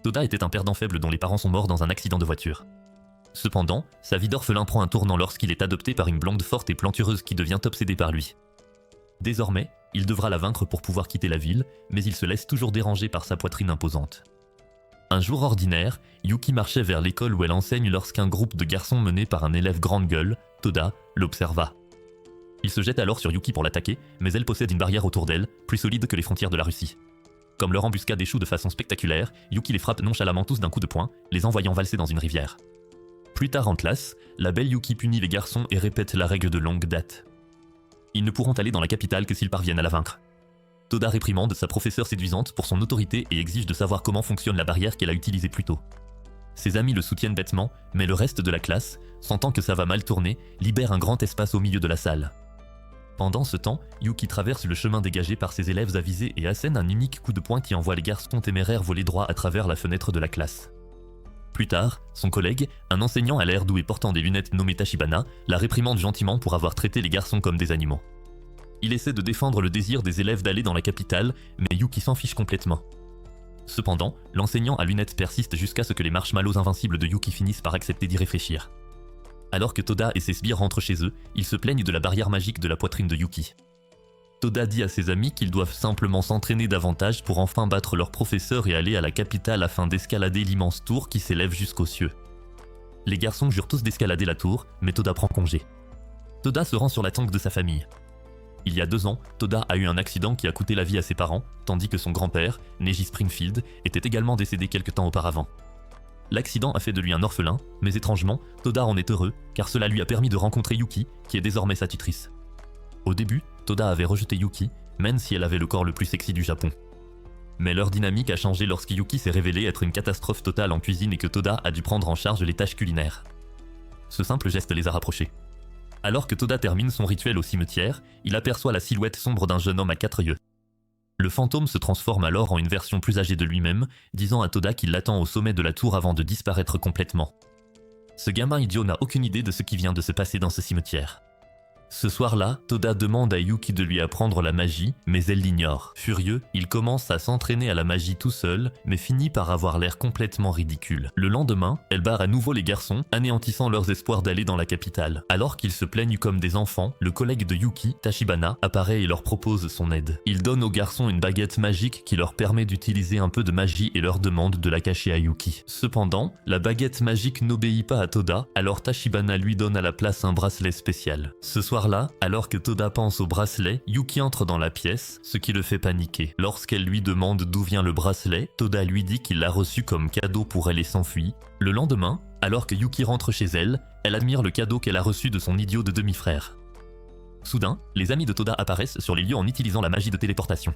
Toda était un perdant faible dont les parents sont morts dans un accident de voiture. Cependant, sa vie d'orphelin prend un tournant lorsqu'il est adopté par une blonde forte et plantureuse qui devient obsédée par lui. Désormais, il devra la vaincre pour pouvoir quitter la ville, mais il se laisse toujours déranger par sa poitrine imposante. Un jour ordinaire, Yuki marchait vers l'école où elle enseigne lorsqu'un groupe de garçons mené par un élève grande gueule, Toda, l'observa. Il se jette alors sur Yuki pour l'attaquer, mais elle possède une barrière autour d'elle, plus solide que les frontières de la Russie. Comme leur embuscade échoue de façon spectaculaire, Yuki les frappe nonchalamment tous d'un coup de poing, les envoyant valser dans une rivière. Plus tard en classe, la belle Yuki punit les garçons et répète la règle de longue date. Ils ne pourront aller dans la capitale que s'ils parviennent à la vaincre. Toda réprimande sa professeure séduisante pour son autorité et exige de savoir comment fonctionne la barrière qu'elle a utilisée plus tôt. Ses amis le soutiennent bêtement, mais le reste de la classe, sentant que ça va mal tourner, libère un grand espace au milieu de la salle. Pendant ce temps, Yuki traverse le chemin dégagé par ses élèves avisés et assène un unique coup de poing qui envoie les garçons téméraires voler droit à travers la fenêtre de la classe. Plus tard, son collègue, un enseignant à l'air doux et portant des lunettes nommé Tachibana, la réprimande gentiment pour avoir traité les garçons comme des animaux. Il essaie de défendre le désir des élèves d'aller dans la capitale, mais Yuki s'en fiche complètement. Cependant, l'enseignant à lunettes persiste jusqu'à ce que les marshmallows invincibles de Yuki finissent par accepter d'y réfléchir. Alors que Toda et ses sbires rentrent chez eux, ils se plaignent de la barrière magique de la poitrine de Yuki. Toda dit à ses amis qu'ils doivent simplement s'entraîner davantage pour enfin battre leur professeur et aller à la capitale afin d'escalader l'immense tour qui s'élève jusqu'aux cieux. Les garçons jurent tous d'escalader la tour, mais Toda prend congé. Toda se rend sur la tombe de sa famille. Il y a 2 ans, Toda a eu un accident qui a coûté la vie à ses parents, tandis que son grand-père, Neji Springfield, était également décédé quelque temps auparavant. L'accident a fait de lui un orphelin, mais étrangement, Toda en est heureux, car cela lui a permis de rencontrer Yuki, qui est désormais sa tutrice. Au début, Toda avait rejeté Yuki, même si elle avait le corps le plus sexy du Japon. Mais leur dynamique a changé lorsque Yuki s'est révélé être une catastrophe totale en cuisine et que Toda a dû prendre en charge les tâches culinaires. Ce simple geste les a rapprochés. Alors que Toda termine son rituel au cimetière, il aperçoit la silhouette sombre d'un jeune homme à 4 yeux. Le fantôme se transforme alors en une version plus âgée de lui-même, disant à Toda qu'il l'attend au sommet de la tour avant de disparaître complètement. Ce gamin idiot n'a aucune idée de ce qui vient de se passer dans ce cimetière. Ce soir-là, Toda demande à Yuki de lui apprendre la magie, mais elle l'ignore. Furieux, il commence à s'entraîner à la magie tout seul, mais finit par avoir l'air complètement ridicule. Le lendemain, elle barre à nouveau les garçons, anéantissant leurs espoirs d'aller dans la capitale. Alors qu'ils se plaignent comme des enfants, le collègue de Yuki, Tachibana, apparaît et leur propose son aide. Il donne aux garçons une baguette magique qui leur permet d'utiliser un peu de magie et leur demande de la cacher à Yuki. Cependant, la baguette magique n'obéit pas à Toda, alors Tachibana lui donne à la place un bracelet spécial. Ce soir-là, alors que Toda pense au bracelet, Yuki entre dans la pièce, ce qui le fait paniquer. Lorsqu'elle lui demande d'où vient le bracelet, Toda lui dit qu'il l'a reçu comme cadeau pour elle et s'enfuit. Le lendemain, alors que Yuki rentre chez elle, elle admire le cadeau qu'elle a reçu de son idiot de demi-frère. Soudain, les amis de Toda apparaissent sur les lieux en utilisant la magie de téléportation.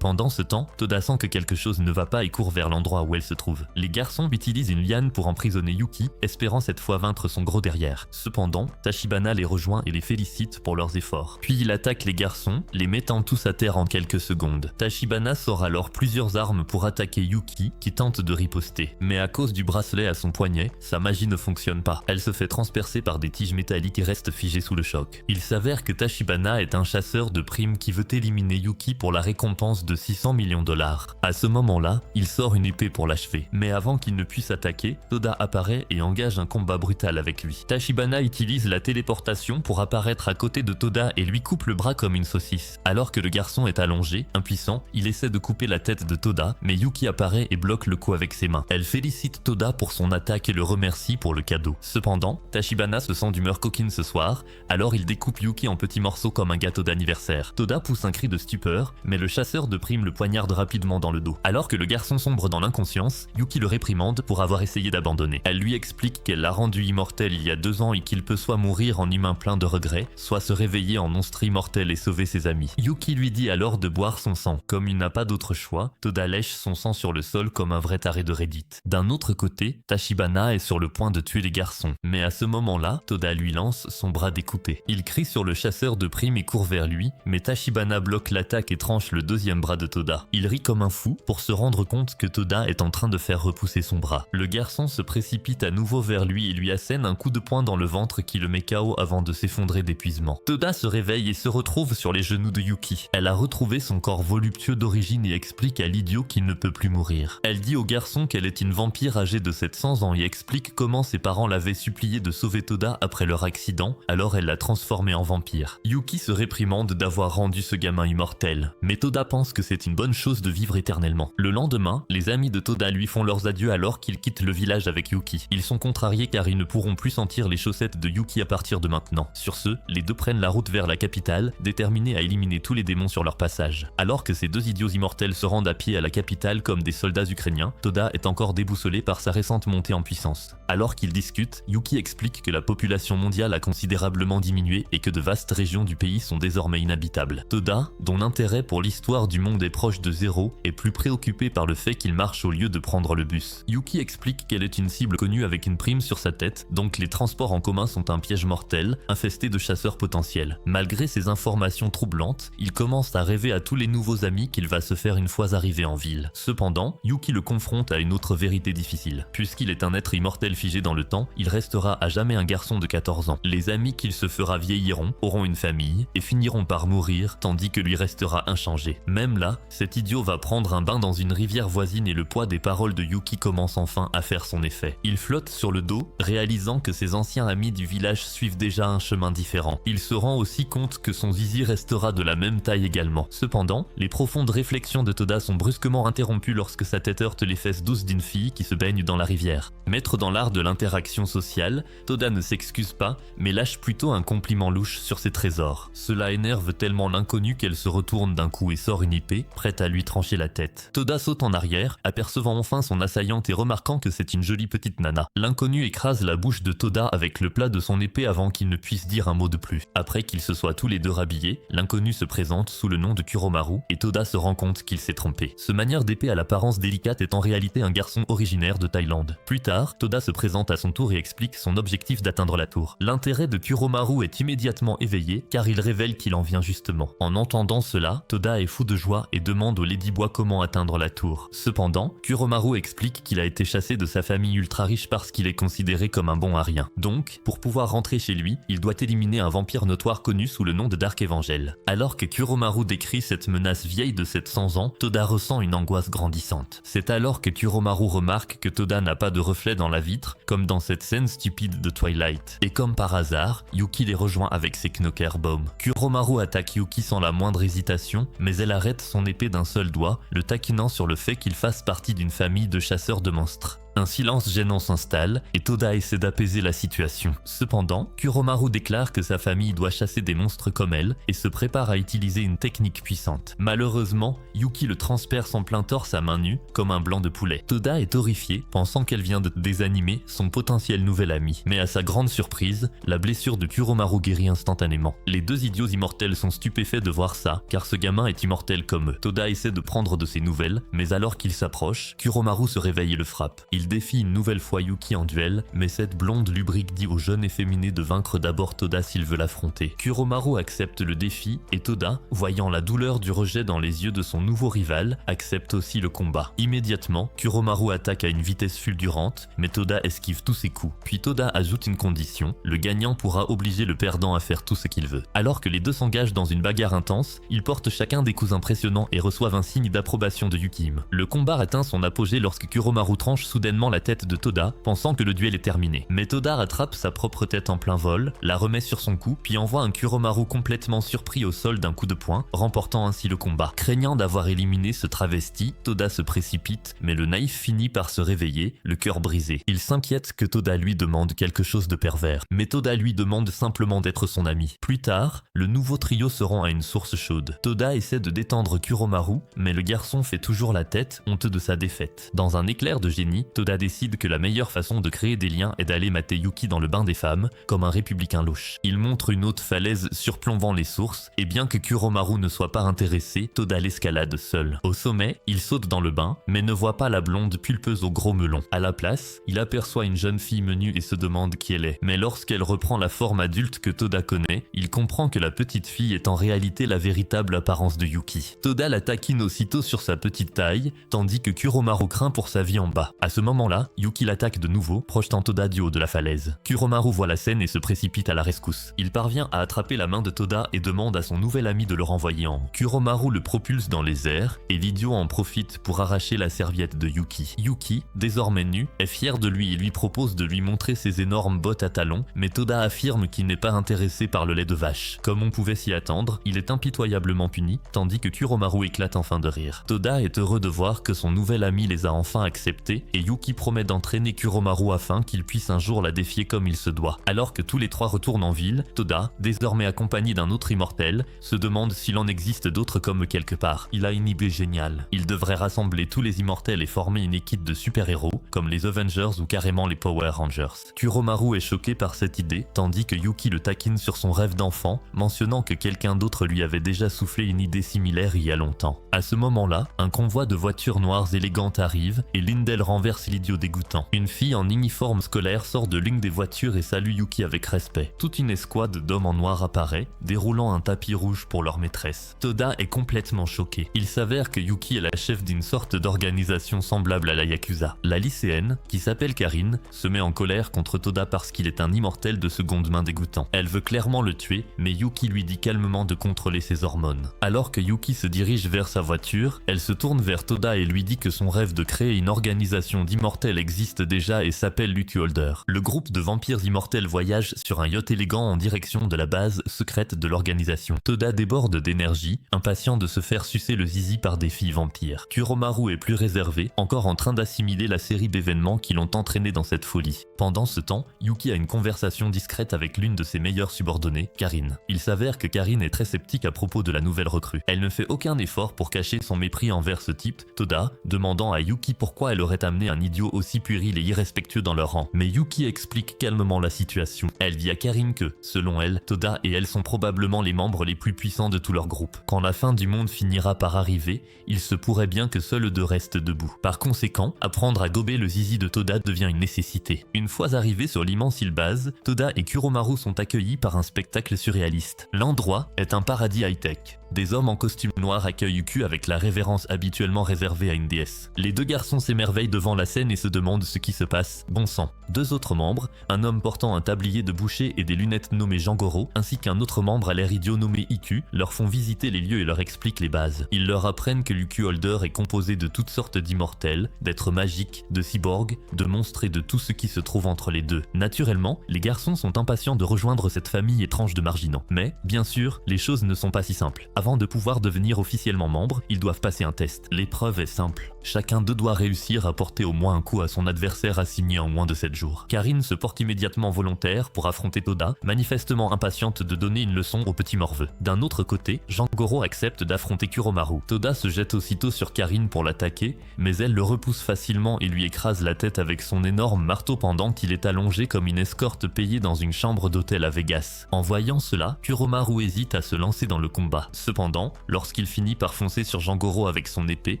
Pendant ce temps, Toda sent que quelque chose ne va pas et court vers l'endroit où elle se trouve. Les garçons utilisent une liane pour emprisonner Yuki, espérant cette fois vaincre son gros derrière. Cependant, Tachibana les rejoint et les félicite pour leurs efforts. Puis il attaque les garçons, les mettant tous à terre en quelques secondes. Tachibana sort alors plusieurs armes pour attaquer Yuki, qui tente de riposter. Mais à cause du bracelet à son poignet, sa magie ne fonctionne pas. Elle se fait transpercer par des tiges métalliques et reste figée sous le choc. Il s'avère que Tachibana est un chasseur de primes qui veut éliminer Yuki pour la récompense de 600 millions $. À ce moment-là, il sort une épée pour l'achever. Mais avant qu'il ne puisse attaquer, Toda apparaît et engage un combat brutal avec lui. Tachibana utilise la téléportation pour apparaître à côté de Toda et lui coupe le bras comme une saucisse. Alors que le garçon est allongé, impuissant, il essaie de couper la tête de Toda, mais Yuki apparaît et bloque le coup avec ses mains. Elle félicite Toda pour son attaque et le remercie pour le cadeau. Cependant, Tachibana se sent d'humeur coquine ce soir, alors il découpe Yuki en petits morceaux comme un gâteau d'anniversaire. Toda pousse un cri de stupeur, mais le chasseur de primes le poignarde rapidement dans le dos. Alors que le garçon sombre dans l'inconscience, Yuki le réprimande pour avoir essayé d'abandonner. Elle lui explique qu'elle l'a rendu immortel il y a 2 ans et qu'il peut soit mourir en humain plein de regrets, soit se réveiller en monstre immortel et sauver ses amis. Yuki lui dit alors de boire son sang. Comme il n'a pas d'autre choix, Toda lèche son sang sur le sol comme un vrai taré de Reddit. D'un autre côté, Tachibana est sur le point de tuer les garçons. Mais à ce moment-là, Toda lui lance son bras découpé. Il crie sur le chasseur de primes et court vers lui, mais Tachibana bloque l'attaque et tranche le 2e bras de Toda. Il rit comme un fou pour se rendre compte que Toda est en train de faire repousser son bras. Le garçon se précipite à nouveau vers lui et lui assène un coup de poing dans le ventre qui le met KO avant de s'effondrer d'épuisement. Toda se réveille et se retrouve sur les genoux de Yuki. Elle a retrouvé son corps voluptueux d'origine et explique à l'idiot qu'il ne peut plus mourir. Elle dit au garçon qu'elle est une vampire âgée de 700 ans et explique comment ses parents l'avaient supplié de sauver Toda après leur accident, alors elle l'a transformé en vampire. Yuki se réprimande d'avoir rendu ce gamin immortel, mais Toda pense que c'est une bonne chose de vivre éternellement. Le lendemain, les amis de Toda lui font leurs adieux alors qu'ils quittent le village avec Yuki. Ils sont contrariés car ils ne pourront plus sentir les chaussettes de Yuki à partir de maintenant. Sur ce, les deux prennent la route vers la capitale, déterminés à éliminer tous les démons sur leur passage. Alors que ces deux idiots immortels se rendent à pied à la capitale comme des soldats ukrainiens, Toda est encore déboussolé par sa récente montée en puissance. Alors qu'ils discutent, Yuki explique que la population mondiale a considérablement diminué et que de vastes régions du pays sont désormais inhabitables. Toda, dont l'intérêt pour l'histoire du monde est proche de zéro, est plus préoccupé par le fait qu'il marche au lieu de prendre le bus. Yuki explique qu'elle est une cible connue avec une prime sur sa tête, donc les transports en commun sont un piège mortel, infesté de chasseurs potentiels. Malgré ces informations troublantes, il commence à rêver à tous les nouveaux amis qu'il va se faire une fois arrivé en ville. Cependant, Yuki le confronte à une autre vérité difficile. Puisqu'il est un être immortel figé dans le temps, il restera à jamais un garçon de 14 ans. Les amis qu'il se fera vieilliront, auront une famille, et finiront par mourir, tandis que lui restera inchangé. Même là, cet idiot va prendre un bain dans une rivière voisine et le poids des paroles de Yuki commence enfin à faire son effet. Il flotte sur le dos, réalisant que ses anciens amis du village suivent déjà un chemin différent. Il se rend aussi compte que son zizi restera de la même taille également. Cependant, les profondes réflexions de Toda sont brusquement interrompues lorsque sa tête heurte les fesses douces d'une fille qui se baigne dans la rivière. Maître dans l'art de l'interaction sociale, Toda ne s'excuse pas, mais lâche plutôt un compliment louche sur ses trésors. Cela énerve tellement l'inconnu qu'elle se retourne d'un coup et sort une épée, prête à lui trancher la tête. Toda saute en arrière, apercevant enfin son assaillante et remarquant que c'est une jolie petite nana. L'inconnu écrase la bouche de Toda avec le plat de son épée avant qu'il ne puisse dire un mot de plus. Après qu'ils se soient tous les deux rhabillés, l'inconnu se présente sous le nom de Kuromaru et Toda se rend compte qu'il s'est trompé. Ce manière d'épée à l'apparence délicate est en réalité un garçon originaire de Thaïlande. Plus tard, Toda se présente à son tour et explique son objectif d'atteindre la tour. L'intérêt de Kuromaru est immédiatement éveillé car il révèle qu'il en vient justement. En entendant cela, Toda est fou de joie et demande au Ladybois comment atteindre la tour. Cependant, Kuromaru explique qu'il a été chassé de sa famille ultra riche parce qu'il est considéré comme un bon à rien. Donc, pour pouvoir rentrer chez lui, il doit éliminer un vampire notoire connu sous le nom de Dark Evangel. Alors que Kuromaru décrit cette menace vieille de 700 ans, Toda ressent une angoisse grandissante. C'est alors que Kuromaru remarque que Toda n'a pas de reflet dans la vitre, comme dans cette scène stupide de Twilight. Et comme par hasard, Yuki les rejoint avec ses Knockerbaum. Kuromaru attaque Yuki sans la moindre hésitation, mais elle arrête son épée d'un seul doigt, le taquinant sur le fait qu'il fasse partie d'une famille de chasseurs de monstres. Un silence gênant s'installe et Toda essaie d'apaiser la situation. Cependant, Kuromaru déclare que sa famille doit chasser des monstres comme elle et se prépare à utiliser une technique puissante. Malheureusement, Yuki le transperce en plein torse à main nue, comme un blanc de poulet. Toda est horrifiée, pensant qu'elle vient de désanimer son potentiel nouvel ami. Mais à sa grande surprise, la blessure de Kuromaru guérit instantanément. Les deux idiots immortels sont stupéfaits de voir ça, car ce gamin est immortel comme eux. Toda essaie de prendre de ses nouvelles, mais alors qu'il s'approche, Kuromaru se réveille et le frappe. Il défie une nouvelle fois Yuki en duel, mais cette blonde lubrique dit au jeune efféminé de vaincre d'abord Toda s'il veut l'affronter. Kuromaru accepte le défi et Toda, voyant la douleur du rejet dans les yeux de son nouveau rival, accepte aussi le combat. Immédiatement, Kuromaru attaque à une vitesse fulgurante, mais Toda esquive tous ses coups. Puis Toda ajoute une condition, le gagnant pourra obliger le perdant à faire tout ce qu'il veut. Alors que les deux s'engagent dans une bagarre intense, ils portent chacun des coups impressionnants et reçoivent un signe d'approbation de Yukim. Le combat atteint son apogée lorsque Kuromaru tranche soudainement la tête de Toda, pensant que le duel est terminé. Mais Toda rattrape sa propre tête en plein vol, la remet sur son cou, puis envoie un Kuromaru complètement surpris au sol d'un coup de poing, remportant ainsi le combat. Craignant d'avoir éliminé ce travesti, Toda se précipite, mais le naïf finit par se réveiller, le cœur brisé. Il s'inquiète que Toda lui demande quelque chose de pervers, mais Toda lui demande simplement d'être son ami. Plus tard, le nouveau trio se rend à une source chaude. Toda essaie de détendre Kuromaru, mais le garçon fait toujours la tête, honteux de sa défaite. Dans un éclair de génie, Toda Toda décide que la meilleure façon de créer des liens est d'aller mater Yuki dans le bain des femmes, comme un républicain louche. Il montre une haute falaise surplombant les sources, et bien que Kuromaru ne soit pas intéressé, Toda l'escalade seul. Au sommet, il saute dans le bain, mais ne voit pas la blonde pulpeuse au gros melon. À la place, il aperçoit une jeune fille menue et se demande qui elle est. Mais lorsqu'elle reprend la forme adulte que Toda connaît, il comprend que la petite fille est en réalité la véritable apparence de Yuki. Toda la taquine aussitôt sur sa petite taille, tandis que Kuromaru craint pour sa vie en bas. À ce moment-là, Yuki l'attaque de nouveau, projetant Toda du haut de la falaise. Kuromaru voit la scène et se précipite à la rescousse. Il parvient à attraper la main de Toda et demande à son nouvel ami de le renvoyer en haut. Kuromaru le propulse dans les airs, et l'idiot en profite pour arracher la serviette de Yuki. Yuki, désormais nu, est fier de lui et lui propose de lui montrer ses énormes bottes à talons, mais Toda affirme qu'il n'est pas intéressé par le lait de vache. Comme on pouvait s'y attendre, il est impitoyablement puni, tandis que Kuromaru éclate enfin de rire. Toda est heureux de voir que son nouvel ami les a enfin acceptés, et Yuki promet d'entraîner Kuromaru afin qu'il puisse un jour la défier comme il se doit. Alors que tous les trois retournent en ville, Toda, désormais accompagné d'un autre immortel, se demande s'il en existe d'autres comme eux quelque part. Il a une idée géniale. Il devrait rassembler tous les immortels et former une équipe de super-héros, comme les Avengers ou carrément les Power Rangers. Kuromaru est choqué par cette idée, tandis que Yuki le taquine sur son rêve d'enfant, mentionnant que quelqu'un d'autre lui avait déjà soufflé une idée similaire il y a longtemps. À ce moment-là, un convoi de voitures noires élégantes arrive, et l'une d'elles renverse l'idiot dégoûtant. Une fille en uniforme scolaire sort de l'une des voitures et salue Yuki avec respect. Toute une escouade d'hommes en noir apparaît, déroulant un tapis rouge pour leur maîtresse. Toda est complètement choqué. Il s'avère que Yuki est la chef d'une sorte d'organisation semblable à la Yakuza. La lycéenne, qui s'appelle Karine, se met en colère contre Toda parce qu'il est un immortel de seconde main dégoûtant. Elle veut clairement le tuer, mais Yuki lui dit calmement de contrôler ses hormones. Alors que Yuki se dirige vers sa voiture, elle se tourne vers Toda et lui dit que son rêve de créer une organisation d'immortels existe déjà et s'appelle Lucky Holder. Le groupe de vampires immortels voyage sur un yacht élégant en direction de la base secrète de l'organisation. Toda déborde d'énergie, impatient de se faire sucer le zizi par des filles vampires. Kuromaru est plus réservé, encore en train d'assimiler la série d'événements qui l'ont entraîné dans cette folie. Pendant ce temps, Yuki a une conversation discrète avec l'une de ses meilleures subordonnées, Karine. Il s'avère que Karine est très sceptique à propos de la nouvelle recrue. Elle ne fait aucun effort pour cacher son mépris envers ce type, Toda, demandant à Yuki pourquoi elle aurait amené un idiot aussi puéril et irrespectueux dans leur rang. Mais Yuki explique calmement la situation. Elle dit à Karine que, selon elle, Toda et elle sont probablement les membres les plus puissants de tout leur groupe. Quand la fin du monde finira par arriver, il se pourrait bien que seuls deux restent debout. Par conséquent, apprendre à gober le zizi de Toda devient une nécessité. Une fois arrivés sur l'immense île base, Toda et Kuromaru sont accueillis par un spectacle surréaliste. L'endroit est un paradis high-tech. Des hommes en costume noir accueillent Yuki avec la révérence habituellement réservée à une déesse. Les deux garçons s'émerveillent devant la scène et se demandent ce qui se passe. Bon sang. Deux autres membres, un homme portant un tablier de boucher et des lunettes nommé Jangoro, ainsi qu'un autre membre à l'air idiot nommé Iku, leur font visiter les lieux et leur expliquent les bases. Ils leur apprennent que Lucky Holder est composé de toutes sortes d'immortels, d'êtres magiques, de cyborgs, de monstres et de tout ce qui se trouve entre les deux. Naturellement, les garçons sont impatients de rejoindre cette famille étrange de marginaux. Mais, bien sûr, les choses ne sont pas si simples. Avant de pouvoir devenir officiellement membre, ils doivent passer un test. L'épreuve est simple. Chacun d'eux doit réussir à porter au moins un coup à son adversaire assigné en moins de 7 jours. Karine se porte immédiatement volontaire pour affronter Toda, manifestement impatiente de donner une leçon au petit morveux. D'un autre côté, Jangoro accepte d'affronter Kuromaru. Toda se jette aussitôt sur Karine pour l'attaquer, mais elle le repousse facilement et lui écrase la tête avec son énorme marteau pendant qu'il est allongé comme une escorte payée dans une chambre d'hôtel à Vegas. En voyant cela, Kuromaru hésite à se lancer dans le combat. Cependant, lorsqu'il finit par foncer sur Jangoro avec son épée,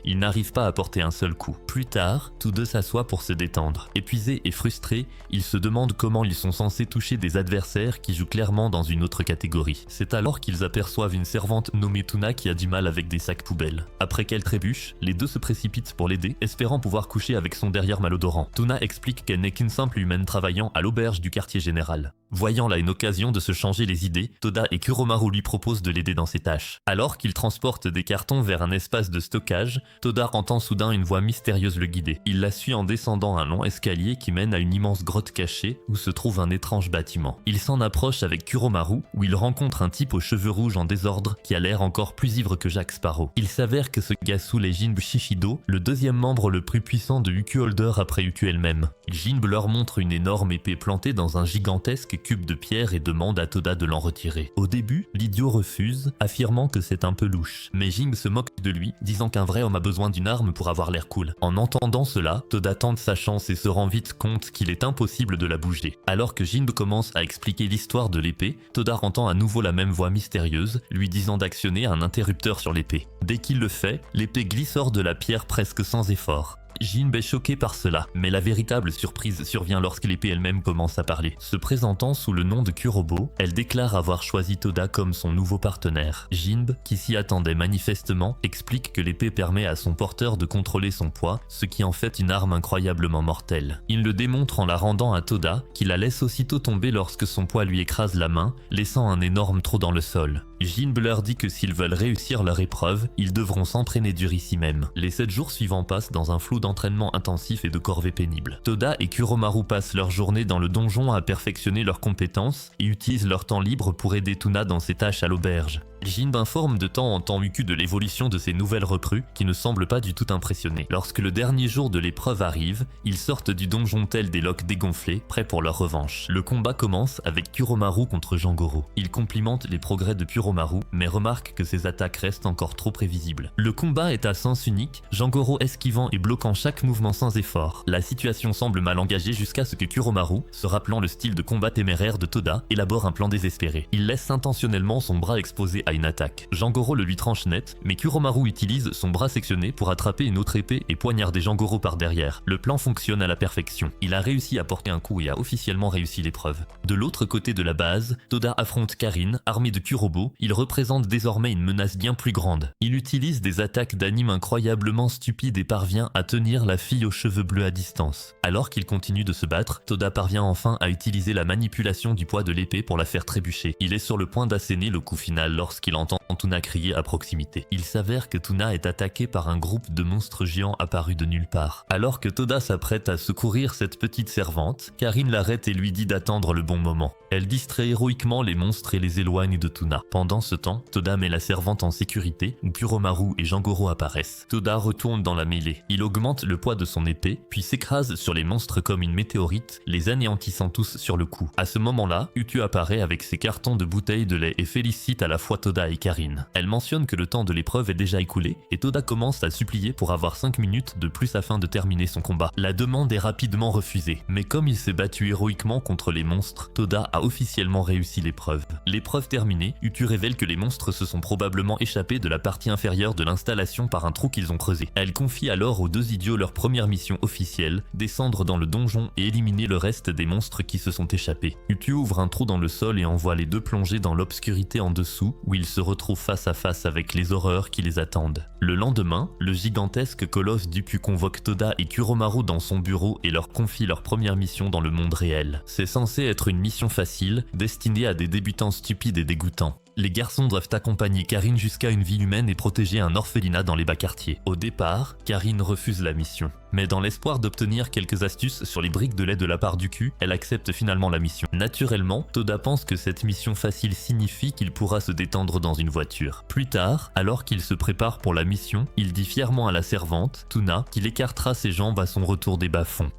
il n'arrive pas à porter un seul coup. Plus tard, tous deux s'assoient pour se détendre. Épuisés et frustrés, ils se demandent comment ils sont censés toucher des adversaires qui jouent clairement dans une autre catégorie. C'est alors qu'ils aperçoivent une servante nommée Tuna qui a du mal avec des sacs poubelles. Après qu'elle trébuche, les deux se précipitent pour l'aider, espérant pouvoir coucher avec son derrière malodorant. Tuna explique qu'elle n'est qu'une simple humaine travaillant à l'auberge du quartier général. Voyant là une occasion de se changer les idées, Toda et Kuromaru lui proposent de l'aider dans ses tâches. Alors qu'ils transportent des cartons vers un espace de stockage, Toda entend soudain une voix mystérieuse le guider. Il la suit en descendant un long escalier qui mène à une immense grotte cachée où se trouve un étrange bâtiment. Il s'en approche avec Kuromaru où il rencontre un type aux cheveux rouges en désordre qui a l'air encore plus ivre que Jack Sparrow. Il s'avère que ce Gasu est Jinbe Shishido, le deuxième membre le plus puissant de Lucky Holder après Yuki elle-même. Jinbe leur montre une énorme épée plantée dans un gigantesque quelques cubes de pierre et demande à Toda de l'en retirer. Au début, l'idiot refuse, affirmant que c'est un peu louche. Mais Jing se moque de lui, disant qu'un vrai homme a besoin d'une arme pour avoir l'air cool. En entendant cela, Toda tente sa chance et se rend vite compte qu'il est impossible de la bouger. Alors que Jin commence à expliquer l'histoire de l'épée, Toda entend à nouveau la même voix mystérieuse, lui disant d'actionner un interrupteur sur l'épée. Dès qu'il le fait, l'épée glisse hors de la pierre presque sans effort. Jinbe est choqué par cela, mais la véritable surprise survient lorsque l'épée elle-même commence à parler. Se présentant sous le nom de Kurobo, elle déclare avoir choisi Toda comme son nouveau partenaire. Jinbe, qui s'y attendait manifestement, explique que l'épée permet à son porteur de contrôler son poids, ce qui en fait une arme incroyablement mortelle. Il le démontre en la rendant à Toda, qui la laisse aussitôt tomber lorsque son poids lui écrase la main, laissant un énorme trou dans le sol. Jinbe leur dit que s'ils veulent réussir leur épreuve, ils devront s'entraîner dur ici même. Les 7 jours suivants passent dans un flou d'entraînement intensif et de corvées pénibles. Toda et Kuromaru passent leur journée dans le donjon à perfectionner leurs compétences et utilisent leur temps libre pour aider Tuna dans ses tâches à l'auberge. Jinbe informe de temps en temps Miku de l'évolution de ses nouvelles recrues qui ne semblent pas du tout impressionnées. Lorsque le dernier jour de l'épreuve arrive, ils sortent du donjon tels des loques dégonflés, prêts pour leur revanche. Le combat commence avec Kuromaru contre Jangoro. Il complimente les progrès de Kuromaru, mais remarque que ses attaques restent encore trop prévisibles. Le combat est à sens unique, Jangoro esquivant et bloquant chaque mouvement sans effort. La situation semble mal engagée jusqu'à ce que Kuromaru, se rappelant le style de combat téméraire de Toda, élabore un plan désespéré. Il laisse intentionnellement son bras exposé à une attaque. Jangoro le lui tranche net, mais Kuromaru utilise son bras sectionné pour attraper une autre épée et poignarder Jangoro par derrière. Le plan fonctionne à la perfection. Il a réussi à porter un coup et a officiellement réussi l'épreuve. De l'autre côté de la base, Toda affronte Karin, armé de Kurobo. Il représente désormais une menace bien plus grande. Il utilise des attaques d'anime incroyablement stupides et parvient à tenir la fille aux cheveux bleus à distance. Alors qu'il continue de se battre, Toda parvient enfin à utiliser la manipulation du poids de l'épée pour la faire trébucher. Il est sur le point d'asséner le coup final lorsqu'il entend Tuna crier à proximité. Il s'avère que Tuna est attaqué par un groupe de monstres géants apparus de nulle part. Alors que Toda s'apprête à secourir cette petite servante, Karin l'arrête et lui dit d'attendre le bon moment. Elle distrait héroïquement les monstres et les éloigne de Tuna. Pendant ce temps, Toda met la servante en sécurité, où Kuromaru et Jangoro apparaissent. Toda retourne dans la mêlée. Il augmente le poids de son épée, puis s'écrase sur les monstres comme une météorite, les anéantissant tous sur le coup. À ce moment-là, Utu apparaît avec ses cartons de bouteilles de lait et félicite à la fois Toda et Karin. Elle mentionne que le temps de l'épreuve est déjà écoulé, et Toda commence à supplier pour avoir 5 minutes de plus afin de terminer son combat. La demande est rapidement refusée, mais comme il s'est battu héroïquement contre les monstres, Toda a officiellement réussi l'épreuve. L'épreuve terminée, Utu révèle que les monstres se sont probablement échappés de la partie inférieure de l'installation par un trou qu'ils ont creusé. Elle confie alors aux 2 idiots leur première mission officielle, descendre dans le donjon et éliminer le reste des monstres qui se sont échappés. Utu ouvre un trou dans le sol et envoie les 2 plonger dans l'obscurité en dessous, où ils se retrouvent face à face avec les horreurs qui les attendent. Le lendemain, le gigantesque colosse d'Uku convoque Toda et Kuromaru dans son bureau et leur confie leur première mission dans le monde réel. C'est censé être une mission facile, destinée à des débutants stupides et dégoûtants. Les garçons doivent accompagner Karin jusqu'à une vie humaine et protéger un orphelinat dans les bas quartiers. Au départ, Karin refuse la mission. Mais dans l'espoir d'obtenir quelques astuces sur les briques de lait de la part d'Uku, elle accepte finalement la mission. Naturellement, Toda pense que cette mission facile signifie qu'il pourra se détendre dans une voiture. Plus tard, alors qu'il se prépare pour la mission, il dit fièrement à la servante, Tuna, qu'il écartera ses jambes à son retour des bas-fonds.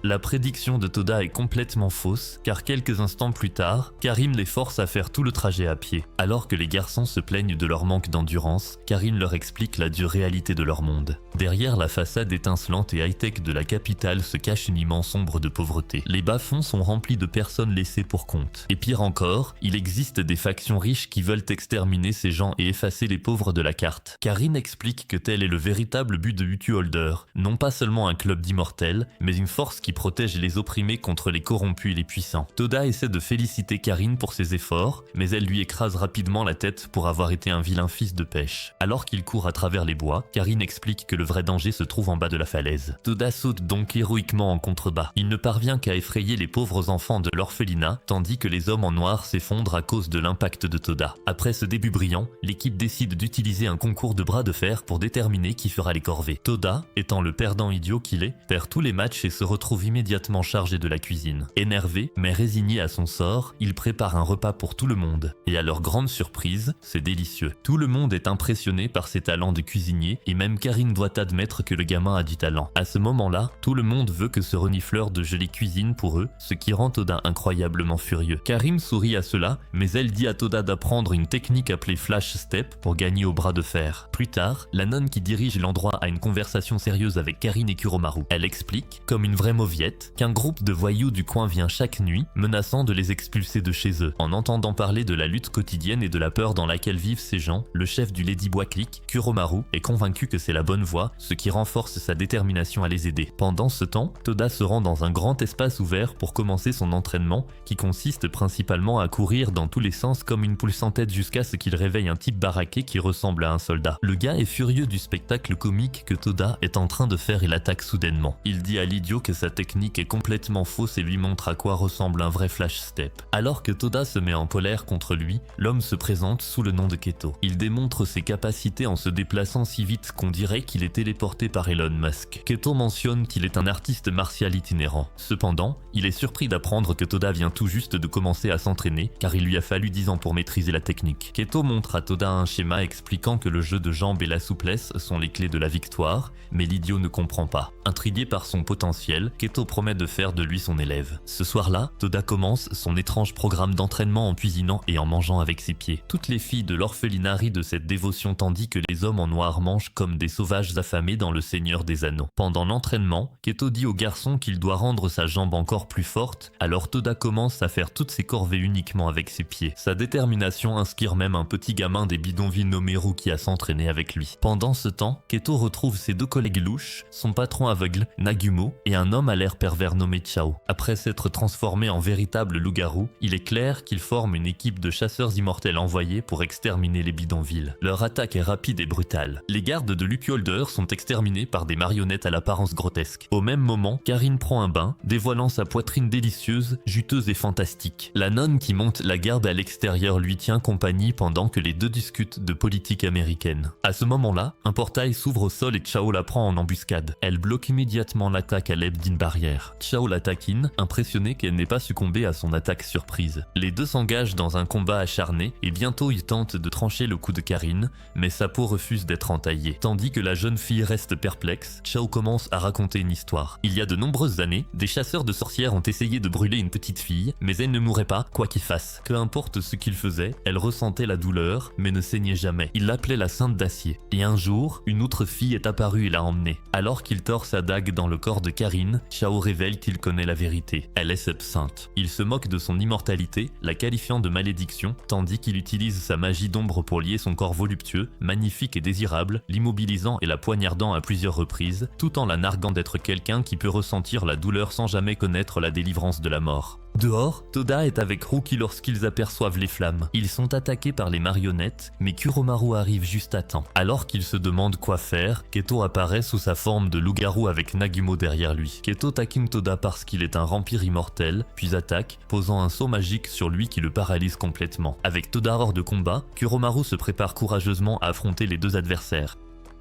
La prédiction de Toda est complètement fausse, car quelques instants plus tard, Karim les force à faire tout le trajet à pied. Alors que les garçons se plaignent de leur manque d'endurance, Karim leur explique la dure réalité de leur monde. Derrière la façade étincelante et high-tech de la capitale se cache une immense ombre de pauvreté. Les bas-fonds sont remplis de personnes laissées pour compte. Et pire encore, il existe des factions riches qui veulent exterminer ces gens et effacer les pauvres de la carte. Karin explique que tel est le véritable but de Utu Holder, non pas seulement un club d'immortels, mais une force qui protège les opprimés contre les corrompus et les puissants. Toda essaie de féliciter Karin pour ses efforts, mais elle lui écrase rapidement la tête pour avoir été un vilain fils de pêche. Alors qu'il court à travers les bois, Karin explique que le vrai danger se trouve en bas de la falaise. Toda saute donc héroïquement en contrebas. Il ne parvient qu'à effrayer les pauvres enfants de l'orphelinat, tandis que les hommes en noir s'effondrent à cause de l'impact de Toda. Après ce début brillant, l'équipe décide d'utiliser un concours de bras de fer pour déterminer qui fera les corvées. Toda, étant le perdant idiot qu'il est, perd tous les matchs et se retrouve retrouve immédiatement chargé de la cuisine. Énervé, mais résigné à son sort, il prépare un repas pour tout le monde. Et à leur grande surprise, c'est délicieux. Tout le monde est impressionné par ses talents de cuisinier et même Karine doit admettre que le gamin a du talent. À ce moment-là, tout le monde veut que ce renifleur de gelée cuisine pour eux, ce qui rend Toda incroyablement furieux. Karim sourit à cela, mais elle dit à Toda d'apprendre une technique appelée Flash Step pour gagner au bras de fer. Plus tard, la nonne qui dirige l'endroit a une conversation sérieuse avec Karine et Kuromaru. Elle explique, comme une vraie mauviette, qu'un groupe de voyous du coin vient chaque nuit, menaçant de les expulser de chez eux. En entendant parler de la lutte quotidienne et de la peur dans laquelle vivent ces gens, le chef du Lady Bois Click, Kuromaru, est convaincu que c'est la bonne voie, ce qui renforce sa détermination à les aider. Pendant ce temps, Toda se rend dans un grand espace ouvert pour commencer son entraînement, qui consiste principalement à courir dans tous les sens comme une poule sans tête jusqu'à ce qu'il réveille un type baraqué qui ressemble à un soldat. Le gars est furieux du spectacle comique que Toda est en train de faire et l'attaque soudainement. Il dit à l'idiot que sa technique est complètement fausse et lui montre à quoi ressemble un vrai flash step. Alors que Toda se met en colère contre lui, l'homme se présente sous le nom de Keto. Il démontre ses capacités en se déplaçant si vite qu'on dirait qu'il est téléporté par Elon Musk. Keto mentionne qu'il est un artiste martial itinérant. Cependant, il est surpris d'apprendre que Toda vient tout juste de commencer à s'entraîner car il lui a fallu 10 ans pour maîtriser la technique. Keto montre à Toda un schéma expliquant que le jeu de jambes et la souplesse sont les clés de la victoire, mais l'idiot ne comprend pas. Intrigué par son potentiel, Keto promet de faire de lui son élève. Ce soir-là, Toda commence son étrange programme d'entraînement en cuisinant et en mangeant avec ses pieds. Toutes les filles de l'orphelinat rient de cette dévotion tandis que les hommes en noir mangent comme des sauvages affamés dans le Seigneur des Anneaux. Pendant l'entraînement, Keto dit au garçon qu'il doit rendre sa jambe encore plus forte, alors Toda commence à faire toutes ses corvées uniquement avec ses pieds. Sa détermination inspire même un petit gamin des bidonvilles nommé Rookie à s'entraîner avec lui. Pendant ce temps, Keto retrouve ses deux collègues louches, son patron aveugle, Nagumo, et un homme à l'air pervers nommé Chao. Après s'être transformé en véritable loup-garou, il est clair qu'ils forment une équipe de chasseurs immortels envoyés pour exterminer les bidonvilles. Leur attaque est rapide et brutale. Les gardes de Lucky Holder sont exterminés par des marionnettes à l'apparence grotesque. Au même moment, Karine prend un bain, dévoilant sa poitrine délicieuse, juteuse et fantastique. La nonne qui monte la garde à l'extérieur lui tient compagnie pendant que les deux discutent de politique américaine. À ce moment-là, un portail s'ouvre au sol et Chao la prend en embuscade. Elle bloque immédiatement l'attaque à l'aide d'une barrière. Chao la taquine, impressionnée qu'elle n'ait pas succombé à son attaque surprise. Les deux s'engagent dans un combat acharné et bientôt ils tentent de trancher le cou de Karine, mais sa peau refuse d'être entaillée. Tandis que la jeune fille reste perplexe, Chao commence à raconter une histoire. Il y a de nombreuses années, des chasseurs de sorcières ont essayé de brûler une petite fille, mais elle ne mourrait pas, quoi qu'il fasse. Peu importe ce qu'il faisait, elle ressentait la douleur, mais ne saignait jamais. Il l'appelait la Sainte d'Acier. Et un jour, une autre fille est apparue et l'a emmenée. Alors qu'il tord sa dague dans le corps de Karine, Chao révèle qu'il connaît la vérité. Elle est cette sainte. Il se moque de son immortalité, la qualifiant de malédiction, tandis qu'il utilise sa magie d'ombre pour lier son corps voluptueux, magnifique et désirable, l'immobilisant et la poignardant à plusieurs reprises, tout en la narguant d'être quelqu'un qui peut ressentir la douleur sans jamais connaître la délivrance de la mort. Dehors, Toda est avec Rookie lorsqu'ils aperçoivent les flammes. Ils sont attaqués par les marionnettes, mais Kuromaru arrive juste à temps. Alors qu'ils se demandent quoi faire, Keto apparaît sous sa forme de loup-garou avec Nagumo derrière lui. Keto taquine Toda parce qu'il est un vampire immortel, puis attaque, posant un sceau magique sur lui qui le paralyse complètement. Avec Toda hors de combat, Kuromaru se prépare courageusement à affronter les deux adversaires.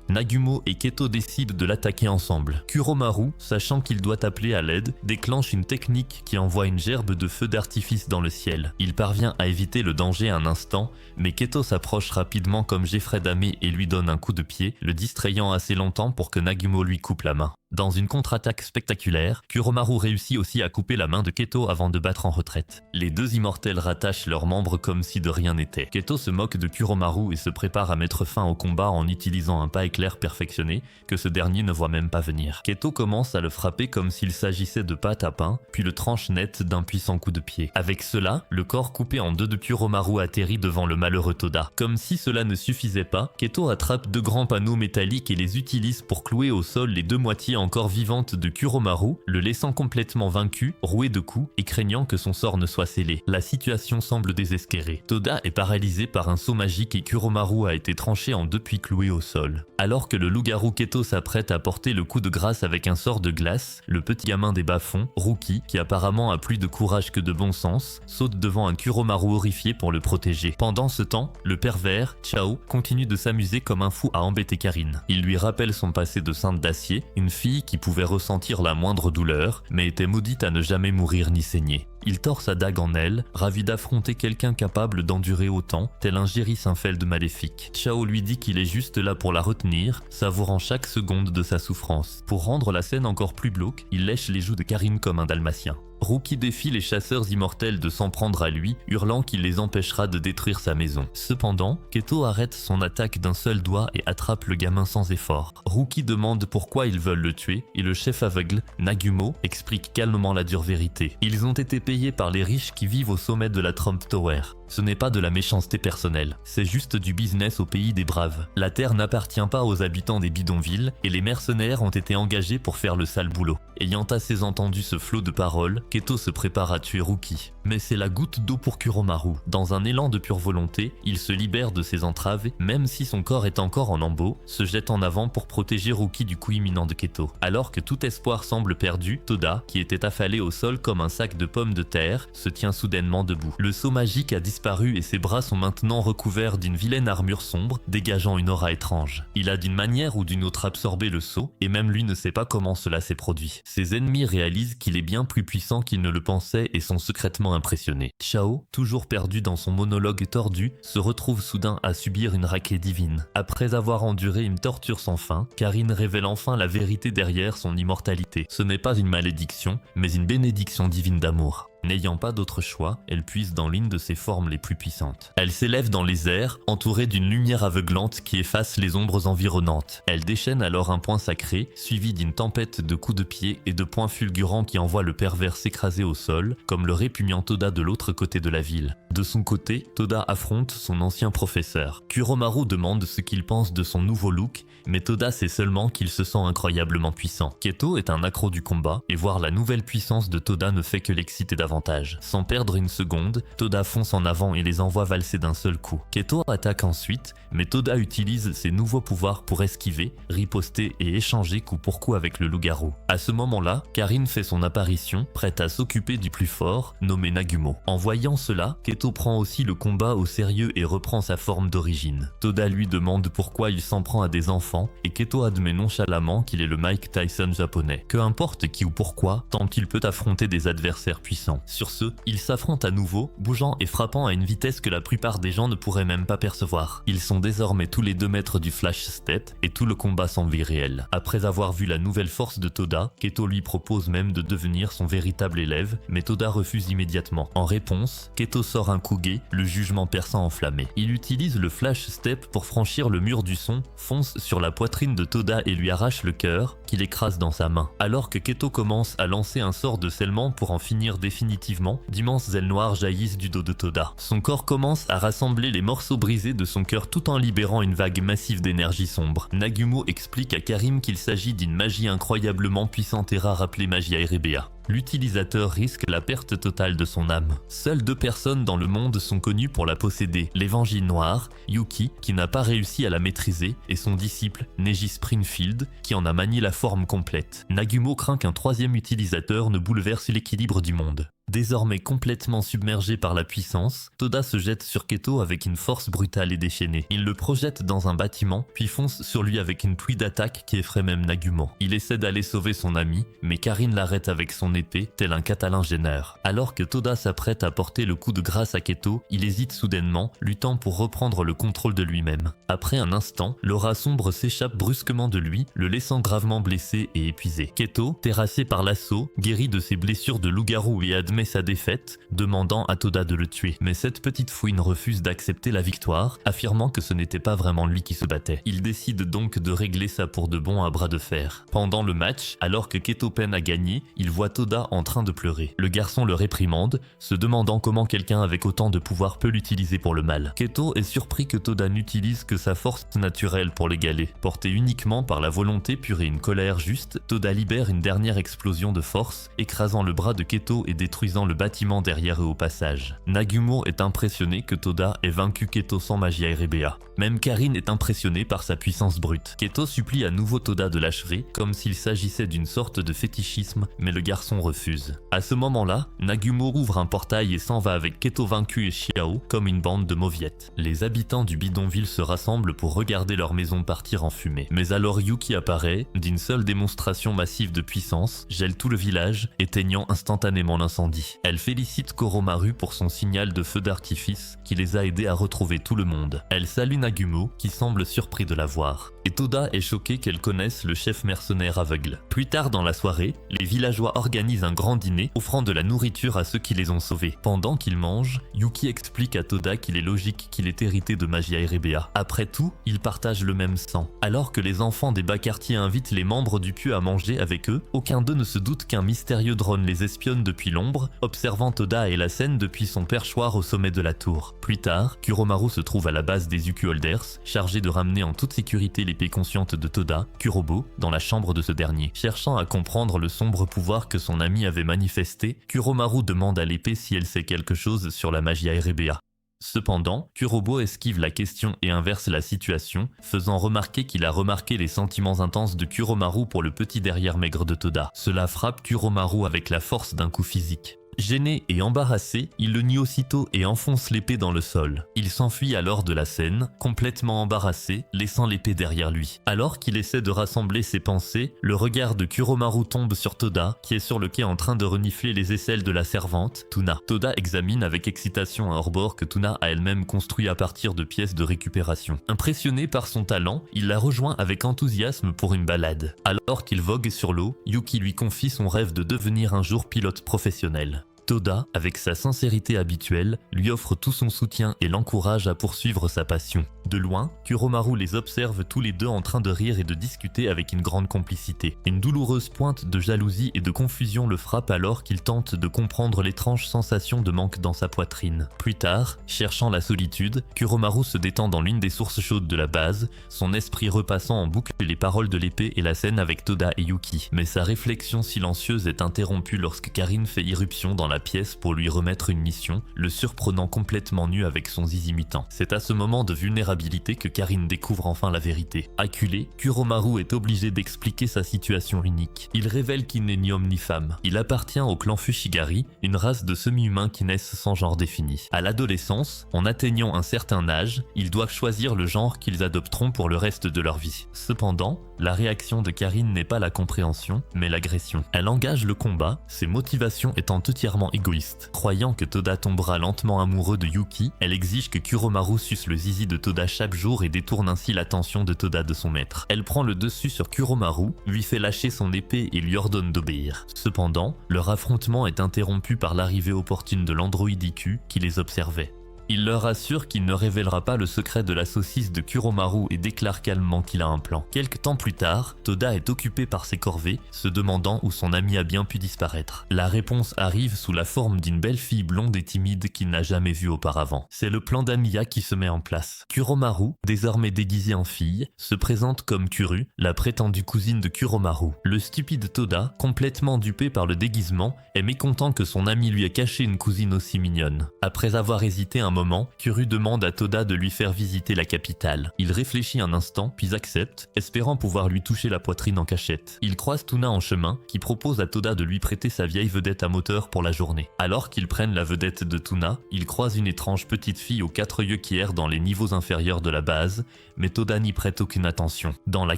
Nagumo et Keto décident de l'attaquer ensemble. Kuromaru, sachant qu'il doit appeler à l'aide, déclenche une technique qui envoie une gerbe de feu d'artifice dans le ciel. Il parvient à éviter le danger un instant, mais Keto s'approche rapidement comme Jeffrey Dahmer et lui donne un coup de pied, le distrayant assez longtemps pour que Nagumo lui coupe la main. Dans une contre-attaque spectaculaire, Kuromaru réussit aussi à couper la main de Keto avant de battre en retraite. Les deux immortels rattachent leurs membres comme si de rien n'était. Keto se moque de Kuromaru et se prépare à mettre fin au combat en utilisant un pas éclair perfectionné que ce dernier ne voit même pas venir. Keto commence à le frapper comme s'il s'agissait de pâte à pain, puis le tranche net d'un puissant coup de pied. Avec cela, le corps coupé en deux de Kuromaru atterrit devant le malheureux Toda. Comme si cela ne suffisait pas, Keto attrape deux grands panneaux métalliques et les utilise pour clouer au sol les deux moitiés encore vivante de Kuromaru, le laissant complètement vaincu, roué de coups et craignant que son sort ne soit scellé. La situation semble désespérée. Toda est paralysé par un sceau magique et Kuromaru a été tranché en deux puis cloué au sol. Alors que le loup-garou Keto s'apprête à porter le coup de grâce avec un sort de glace, le petit gamin des bas-fonds, Rookie, qui apparemment a plus de courage que de bon sens, saute devant un Kuromaru horrifié pour le protéger. Pendant ce temps, le pervers, Chao, continue de s'amuser comme un fou à embêter Karine. Il lui rappelle son passé de sainte d'acier, une fille fille qui pouvait ressentir la moindre douleur, mais était maudite à ne jamais mourir ni saigner. Il tord sa dague en elle, ravi d'affronter quelqu'un capable d'endurer autant, tel un Jerry Seinfeld maléfique. Chao lui dit qu'il est juste là pour la retenir, savourant chaque seconde de sa souffrance. Pour rendre la scène encore plus glauque, il lèche les joues de Karine comme un dalmatien. Rookie défie les chasseurs immortels de s'en prendre à lui, hurlant qu'il les empêchera de détruire sa maison. Cependant, Keto arrête son attaque d'un seul doigt et attrape le gamin sans effort. Rookie demande pourquoi ils veulent le tuer et le chef aveugle, Nagumo, explique calmement la dure vérité. Ils ont été payés par les riches qui vivent au sommet de la Trump Tower. Ce n'est pas de la méchanceté personnelle, c'est juste du business au pays des braves. La terre n'appartient pas aux habitants des bidonvilles et les mercenaires ont été engagés pour faire le sale boulot. Ayant assez entendu ce flot de paroles, Keto se prépare à tuer Rookie. Mais c'est la goutte d'eau pour Kuromaru. Dans un élan de pure volonté, il se libère de ses entraves, même si son corps est encore en lambeaux, se jette en avant pour protéger Rookie du coup imminent de Keto. Alors que tout espoir semble perdu, Toda, qui était affalé au sol comme un sac de pommes de terre, se tient soudainement debout. Le sceau magique a disparu et ses bras sont maintenant recouverts d'une vilaine armure sombre, dégageant une aura étrange. Il a d'une manière ou d'une autre absorbé le sceau, et même lui ne sait pas comment cela s'est produit. Ses ennemis réalisent qu'il est bien plus puissant qu'ils ne le pensaient et sont secrètement impressionnés. Chao, toujours perdu dans son monologue tordu, se retrouve soudain à subir une raclée divine. Après avoir enduré une torture sans fin, Karine révèle enfin la vérité derrière son immortalité. Ce n'est pas une malédiction, mais une bénédiction divine d'amour. N'ayant pas d'autre choix, elle puise dans l'une de ses formes les plus puissantes. Elle s'élève dans les airs, entourée d'une lumière aveuglante qui efface les ombres environnantes. Elle déchaîne alors un poing sacré, suivi d'une tempête de coups de pied et de poings fulgurants qui envoient le pervers s'écraser au sol, comme le répugnant Toda de l'autre côté de la ville. De son côté, Toda affronte son ancien professeur. Kuromaru demande ce qu'il pense de son nouveau look, mais Toda sait seulement qu'il se sent incroyablement puissant. Keto est un accro du combat, et voir la nouvelle puissance de Toda ne fait que l'exciter davantage. Sans perdre une seconde, Toda fonce en avant et les envoie valser d'un seul coup. Keto attaque ensuite, mais Toda utilise ses nouveaux pouvoirs pour esquiver, riposter et échanger coup pour coup avec le loup-garou. À ce moment-là, Karine fait son apparition, prête à s'occuper du plus fort, nommé Nagumo. En voyant cela, Keto prend aussi le combat au sérieux et reprend sa forme d'origine. Toda lui demande pourquoi il s'en prend à des enfants, et Keto admet nonchalamment qu'il est le Mike Tyson japonais. Peu importe qui ou pourquoi, tant qu'il peut affronter des adversaires puissants. Sur ce, ils s'affrontent à nouveau, bougeant et frappant à une vitesse que la plupart des gens ne pourraient même pas percevoir. Ils sont désormais tous les 2 mètres du flash step et tout le combat semble irréel. Après avoir vu la nouvelle force de Toda, Keto lui propose même de devenir son véritable élève, mais Toda refuse immédiatement. En réponse, Keto sort un Kuge, le jugement perçant enflammé. Il utilise le flash step pour franchir le mur du son, fonce sur la poitrine de Toda et lui arrache le cœur, qu'il écrase dans sa main. Alors que Keto commence à lancer un sort de scellement pour en finir définitivement, d'immenses ailes noires jaillissent du dos de Toda. Son corps commence à rassembler les morceaux brisés de son cœur tout en libérant une vague massive d'énergie sombre. Nagumo explique à Karim qu'il s'agit d'une magie incroyablement puissante et rare appelée magie Erebea. L'utilisateur risque la perte totale de son âme. Seules 2 personnes dans le monde sont connues pour la posséder, l'Évangile Noir, Yuki, qui n'a pas réussi à la maîtriser, et son disciple, Neji Springfield, qui en a manié la forme complète. Nagumo craint qu'un 3e utilisateur ne bouleverse l'équilibre du monde. Désormais complètement submergé par la puissance, Toda se jette sur Keto avec une force brutale et déchaînée. Il le projette dans un bâtiment, puis fonce sur lui avec une pluie d'attaques qui effraie même Nagumo. Il essaie d'aller sauver son ami, mais Karine l'arrête avec son épée, tel un Catalin gêneur. Alors que Toda s'apprête à porter le coup de grâce à Keto, il hésite soudainement, luttant pour reprendre le contrôle de lui-même. Après un instant, l'aura sombre s'échappe brusquement de lui, le laissant gravement blessé et épuisé. Keto, terrassé par l'assaut, guérit de ses blessures de loup-garou et admet sa défaite, demandant à Toda de le tuer. Mais cette petite fouine refuse d'accepter la victoire, affirmant que ce n'était pas vraiment lui qui se battait. Il décide donc de régler ça pour de bon à bras de fer. Pendant le match, alors que Keto peine à gagner, il voit Toda en train de pleurer. Le garçon le réprimande, se demandant comment quelqu'un avec autant de pouvoir peut l'utiliser pour le mal. Keto est surpris que Toda n'utilise que sa force naturelle pour l'égaler. Porté uniquement par la volonté pure et une colère juste, Toda libère une dernière explosion de force, écrasant le bras de Keto et détruit détruisant le bâtiment derrière eux au passage. Nagumo est impressionné que Toda ait vaincu Keto sans magie Erebea. Même Karin est impressionnée par sa puissance brute. Keto supplie à nouveau Toda de l'achever, comme s'il s'agissait d'une sorte de fétichisme, mais le garçon refuse. À ce moment-là, Nagumo ouvre un portail et s'en va avec Keto vaincu et Xiao comme une bande de mauviettes. Les habitants du bidonville se rassemblent pour regarder leur maison partir en fumée. Mais alors Yuki apparaît, d'une seule démonstration massive de puissance, gèle tout le village, éteignant instantanément l'incendie. Elle félicite Koromaru pour son signal de feu d'artifice qui les a aidés à retrouver tout le monde. Elle salue Nagumo qui semble surpris de la voir. Et Toda est choqué qu'elle connaisse le chef mercenaire aveugle. Plus tard dans la soirée, les villageois organisent un grand dîner offrant de la nourriture à ceux qui les ont sauvés. Pendant qu'ils mangent, Yuki explique à Toda qu'il est logique qu'il ait hérité de Magia Erebea. Après tout, ils partagent le même sang. Alors que les enfants des bas quartiers invitent les membres du pieu à manger avec eux, aucun d'eux ne se doute qu'un mystérieux drone les espionne depuis l'ombre, observant Toda et la scène depuis son perchoir au sommet de la tour. Plus tard, Kuromaru se trouve à la base des Uku Holders, chargé de ramener en toute sécurité l'épée consciente de Toda, Kurobo, dans la chambre de ce dernier. Cherchant à comprendre le sombre pouvoir que son ami avait manifesté, Kuromaru demande à l'épée si elle sait quelque chose sur la magie Erebea. Cependant, Kurobo esquive la question et inverse la situation, faisant remarquer qu'il a remarqué les sentiments intenses de Kuromaru pour le petit derrière maigre de Toda. Cela frappe Kuromaru avec la force d'un coup physique. Gêné et embarrassé, il le nie aussitôt et enfonce l'épée dans le sol. Il s'enfuit alors de la scène, complètement embarrassé, laissant l'épée derrière lui. Alors qu'il essaie de rassembler ses pensées, le regard de Kuromaru tombe sur Toda, qui est sur le quai en train de renifler les aisselles de la servante, Tuna. Toda examine avec excitation un hors-bord que Tuna a elle-même construit à partir de pièces de récupération. Impressionné par son talent, il la rejoint avec enthousiasme pour une balade. Alors qu'il vogue sur l'eau, Yuki lui confie son rêve de devenir un jour pilote professionnel. Toda, avec sa sincérité habituelle, lui offre tout son soutien et l'encourage à poursuivre sa passion. De loin, Kuromaru les observe tous les deux en train de rire et de discuter avec une grande complicité. Une douloureuse pointe de jalousie et de confusion le frappe alors qu'il tente de comprendre l'étrange sensation de manque dans sa poitrine. Plus tard, cherchant la solitude, Kuromaru se détend dans l'une des sources chaudes de la base, son esprit repassant en boucle les paroles de l'épée et la scène avec Toda et Yuki. Mais sa réflexion silencieuse est interrompue lorsque Karin fait irruption dans la pièce pour lui remettre une mission, le surprenant complètement nu avec son zizi mutant. C'est à ce moment de vulnérabilité que Karin découvre enfin la vérité. Acculé, Kuromaru est obligé d'expliquer sa situation unique. Il révèle qu'il n'est ni homme ni femme. Il appartient au clan Fushigari, une race de semi-humains qui naissent sans genre défini. À l'adolescence, en atteignant un certain âge, ils doivent choisir le genre qu'ils adopteront pour le reste de leur vie. Cependant, la réaction de Karin n'est pas la compréhension, mais l'agression. Elle engage le combat, ses motivations étant entièrement égoïstes. Croyant que Toda tombera lentement amoureux de Yuki, elle exige que Kuromaru suce le zizi de Toda chaque jour et détourne ainsi l'attention de Toda de son maître. Elle prend le dessus sur Kuromaru, lui fait lâcher son épée et lui ordonne d'obéir. Cependant, leur affrontement est interrompu par l'arrivée opportune de l'androïde IQ qui les observait. Il leur assure qu'il ne révélera pas le secret de la saucisse de Kuromaru et déclare calmement qu'il a un plan. Quelque temps plus tard, Toda est occupé par ses corvées, se demandant où son ami a bien pu disparaître. La réponse arrive sous la forme d'une belle fille blonde et timide qu'il n'a jamais vue auparavant. C'est le plan d'Amiya qui se met en place. Kuromaru, désormais déguisée en fille, se présente comme Kuru, la prétendue cousine de Kuromaru. Le stupide Toda, complètement dupé par le déguisement, est mécontent que son ami lui ait caché une cousine aussi mignonne. Après avoir hésité un moment, Kuru demande à Toda de lui faire visiter la capitale. Il réfléchit un instant, puis accepte, espérant pouvoir lui toucher la poitrine en cachette. Il croise Tuna en chemin, qui propose à Toda de lui prêter sa vieille vedette à moteur pour la journée. Alors qu'ils prennent la vedette de Tuna, ils croisent une étrange petite fille aux 4 yeux qui erre dans les niveaux inférieurs de la base, mais Toda n'y prête aucune attention. Dans la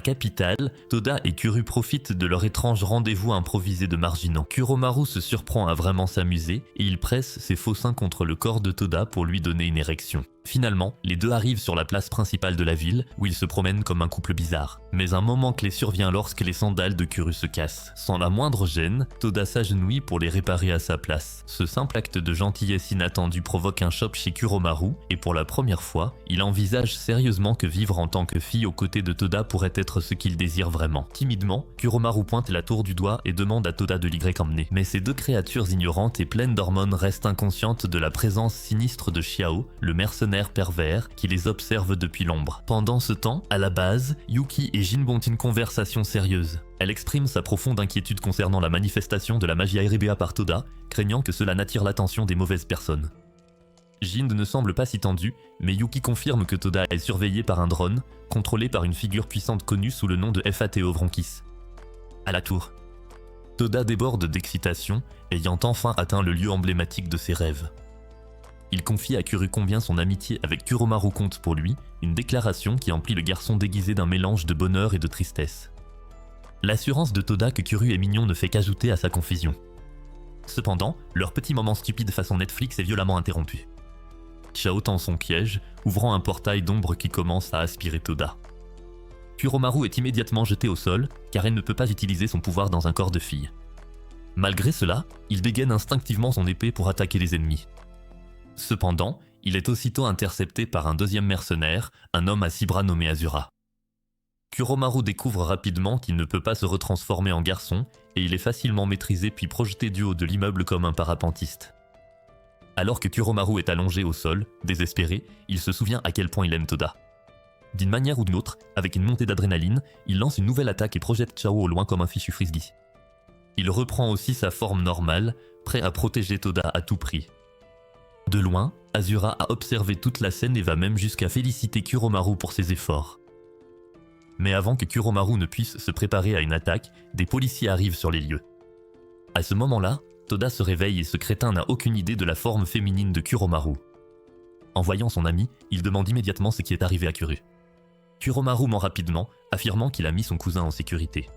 capitale, Toda et Kuru profitent de leur étrange rendez-vous improvisé de marginaux. Kuromaru se surprend à vraiment s'amuser, et il presse ses faux seins contre le corps de Toda pour lui donner une érection. Finalement, les deux arrivent sur la place principale de la ville, où ils se promènent comme un couple bizarre. Mais un moment clé survient lorsque les sandales de Kuru se cassent. Sans la moindre gêne, Toda s'agenouille pour les réparer à sa place. Ce simple acte de gentillesse inattendu provoque un choc chez Kuromaru, et pour la première fois, il envisage sérieusement que vivre en tant que fille aux côtés de Toda pourrait être ce qu'il désire vraiment. Timidement, Kuromaru pointe la tour du doigt et demande à Toda de l'y emmener. Mais ces deux créatures ignorantes et pleines d'hormones restent inconscientes de la présence sinistre de Xiao, le mercenaire mercenaire pervers qui les observe depuis l'ombre. Pendant ce temps, à la base, Yuki et Jin ont une conversation sérieuse. Elle exprime sa profonde inquiétude concernant la manifestation de la magie Aerebea par Toda, craignant que cela n'attire l'attention des mauvaises personnes. Jin ne semble pas si tendu, mais Yuki confirme que Toda est surveillé par un drone, contrôlé par une figure puissante connue sous le nom de Theobronchis. À la tour, Toda déborde d'excitation, ayant enfin atteint le lieu emblématique de ses rêves. Il confie à Kuru combien son amitié avec Kuromaru compte pour lui, une déclaration qui emplit le garçon déguisé d'un mélange de bonheur et de tristesse. L'assurance de Toda que Kuru est mignon ne fait qu'ajouter à sa confusion. Cependant, leur petit moment stupide façon Netflix est violemment interrompu. Chao tend son piège, ouvrant un portail d'ombre qui commence à aspirer Toda. Kuromaru est immédiatement jeté au sol, car elle ne peut pas utiliser son pouvoir dans un corps de fille. Malgré cela, il dégaine instinctivement son épée pour attaquer les ennemis. Cependant, il est aussitôt intercepté par un deuxième mercenaire, un homme à 6 bras nommé Azura. Kuromaru découvre rapidement qu'il ne peut pas se retransformer en garçon, et il est facilement maîtrisé puis projeté du haut de l'immeuble comme un parapentiste. Alors que Kuromaru est allongé au sol, désespéré, il se souvient à quel point il aime Toda. D'une manière ou d'une autre, avec une montée d'adrénaline, il lance une nouvelle attaque et projette Chao au loin comme un fichu frisbee. Il reprend aussi sa forme normale, prêt à protéger Toda à tout prix. De loin, Azura a observé toute la scène et va même jusqu'à féliciter Kuromaru pour ses efforts. Mais avant que Kuromaru ne puisse se préparer à une attaque, des policiers arrivent sur les lieux. À ce moment-là, Toda se réveille et ce crétin n'a aucune idée de la forme féminine de Kuromaru. En voyant son ami, il demande immédiatement ce qui est arrivé à Kuru. Kuromaru ment rapidement, affirmant qu'il a mis son cousin en sécurité.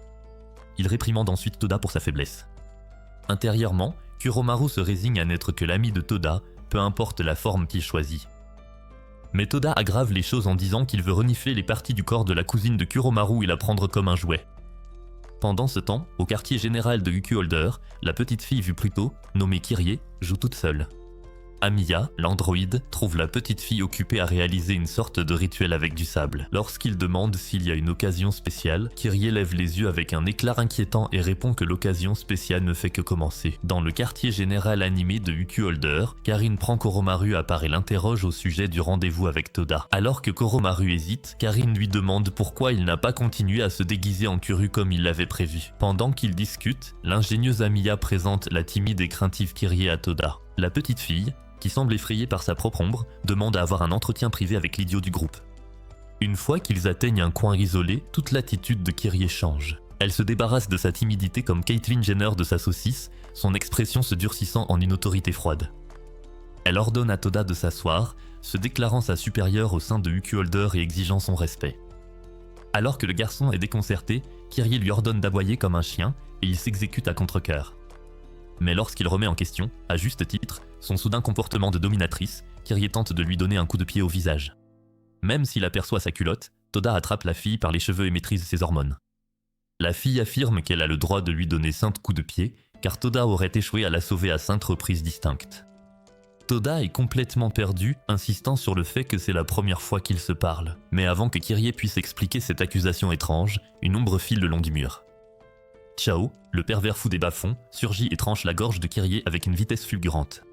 Il réprimande ensuite Toda pour sa faiblesse. Intérieurement, Kuromaru se résigne à n'être que l'ami de Toda, peu importe la forme qu'il choisit. Mais Toda aggrave les choses en disant qu'il veut renifler les parties du corps de la cousine de Kuromaru et la prendre comme un jouet. Pendant ce temps, au quartier général de Ukiholder, la petite fille vue plus tôt, nommée Kirie, joue toute seule. Amiya, l'androïde, trouve la petite fille occupée à réaliser une sorte de rituel avec du sable. Lorsqu'il demande s'il y a une occasion spéciale, Kirie lève les yeux avec un éclat inquiétant et répond que l'occasion spéciale ne fait que commencer. Dans le quartier général animé de Ukiholder, Karin prend Kuromaru à part et l'interroge au sujet du rendez-vous avec Toda. Alors que Kuromaru hésite, Karin lui demande pourquoi il n'a pas continué à se déguiser en Kuru comme il l'avait prévu. Pendant qu'ils discutent, l'ingénieuse Amiya présente la timide et craintive Kirie à Toda. La petite fille, qui semble effrayée par sa propre ombre, demande à avoir un entretien privé avec l'idiot du groupe. Une fois qu'ils atteignent un coin isolé, toute l'attitude de Kirie change. Elle se débarrasse de sa timidité comme Caitlyn Jenner de sa saucisse, son expression se durcissant en une autorité froide. Elle ordonne à Toda de s'asseoir, se déclarant sa supérieure au sein de Ukiholder et exigeant son respect. Alors que le garçon est déconcerté, Kirie lui ordonne d'aboyer comme un chien et il s'exécute à contre-cœur. Mais lorsqu'il remet en question, à juste titre, son soudain comportement de dominatrice, Kirie tente de lui donner un coup de pied au visage. Même s'il aperçoit sa culotte, Toda attrape la fille par les cheveux et maîtrise ses hormones. La fille affirme qu'elle a le droit de lui donner 5 coups de pied, car Toda aurait échoué à la sauver à 5 reprises distinctes. Toda est complètement perdu, insistant sur le fait que c'est la première fois qu'ils se parlent. Mais avant que Kirie puisse expliquer cette accusation étrange, une ombre file le long du mur. Chao, le pervers fou des bas-fonds, surgit et tranche la gorge de Kirie avec une vitesse fulgurante.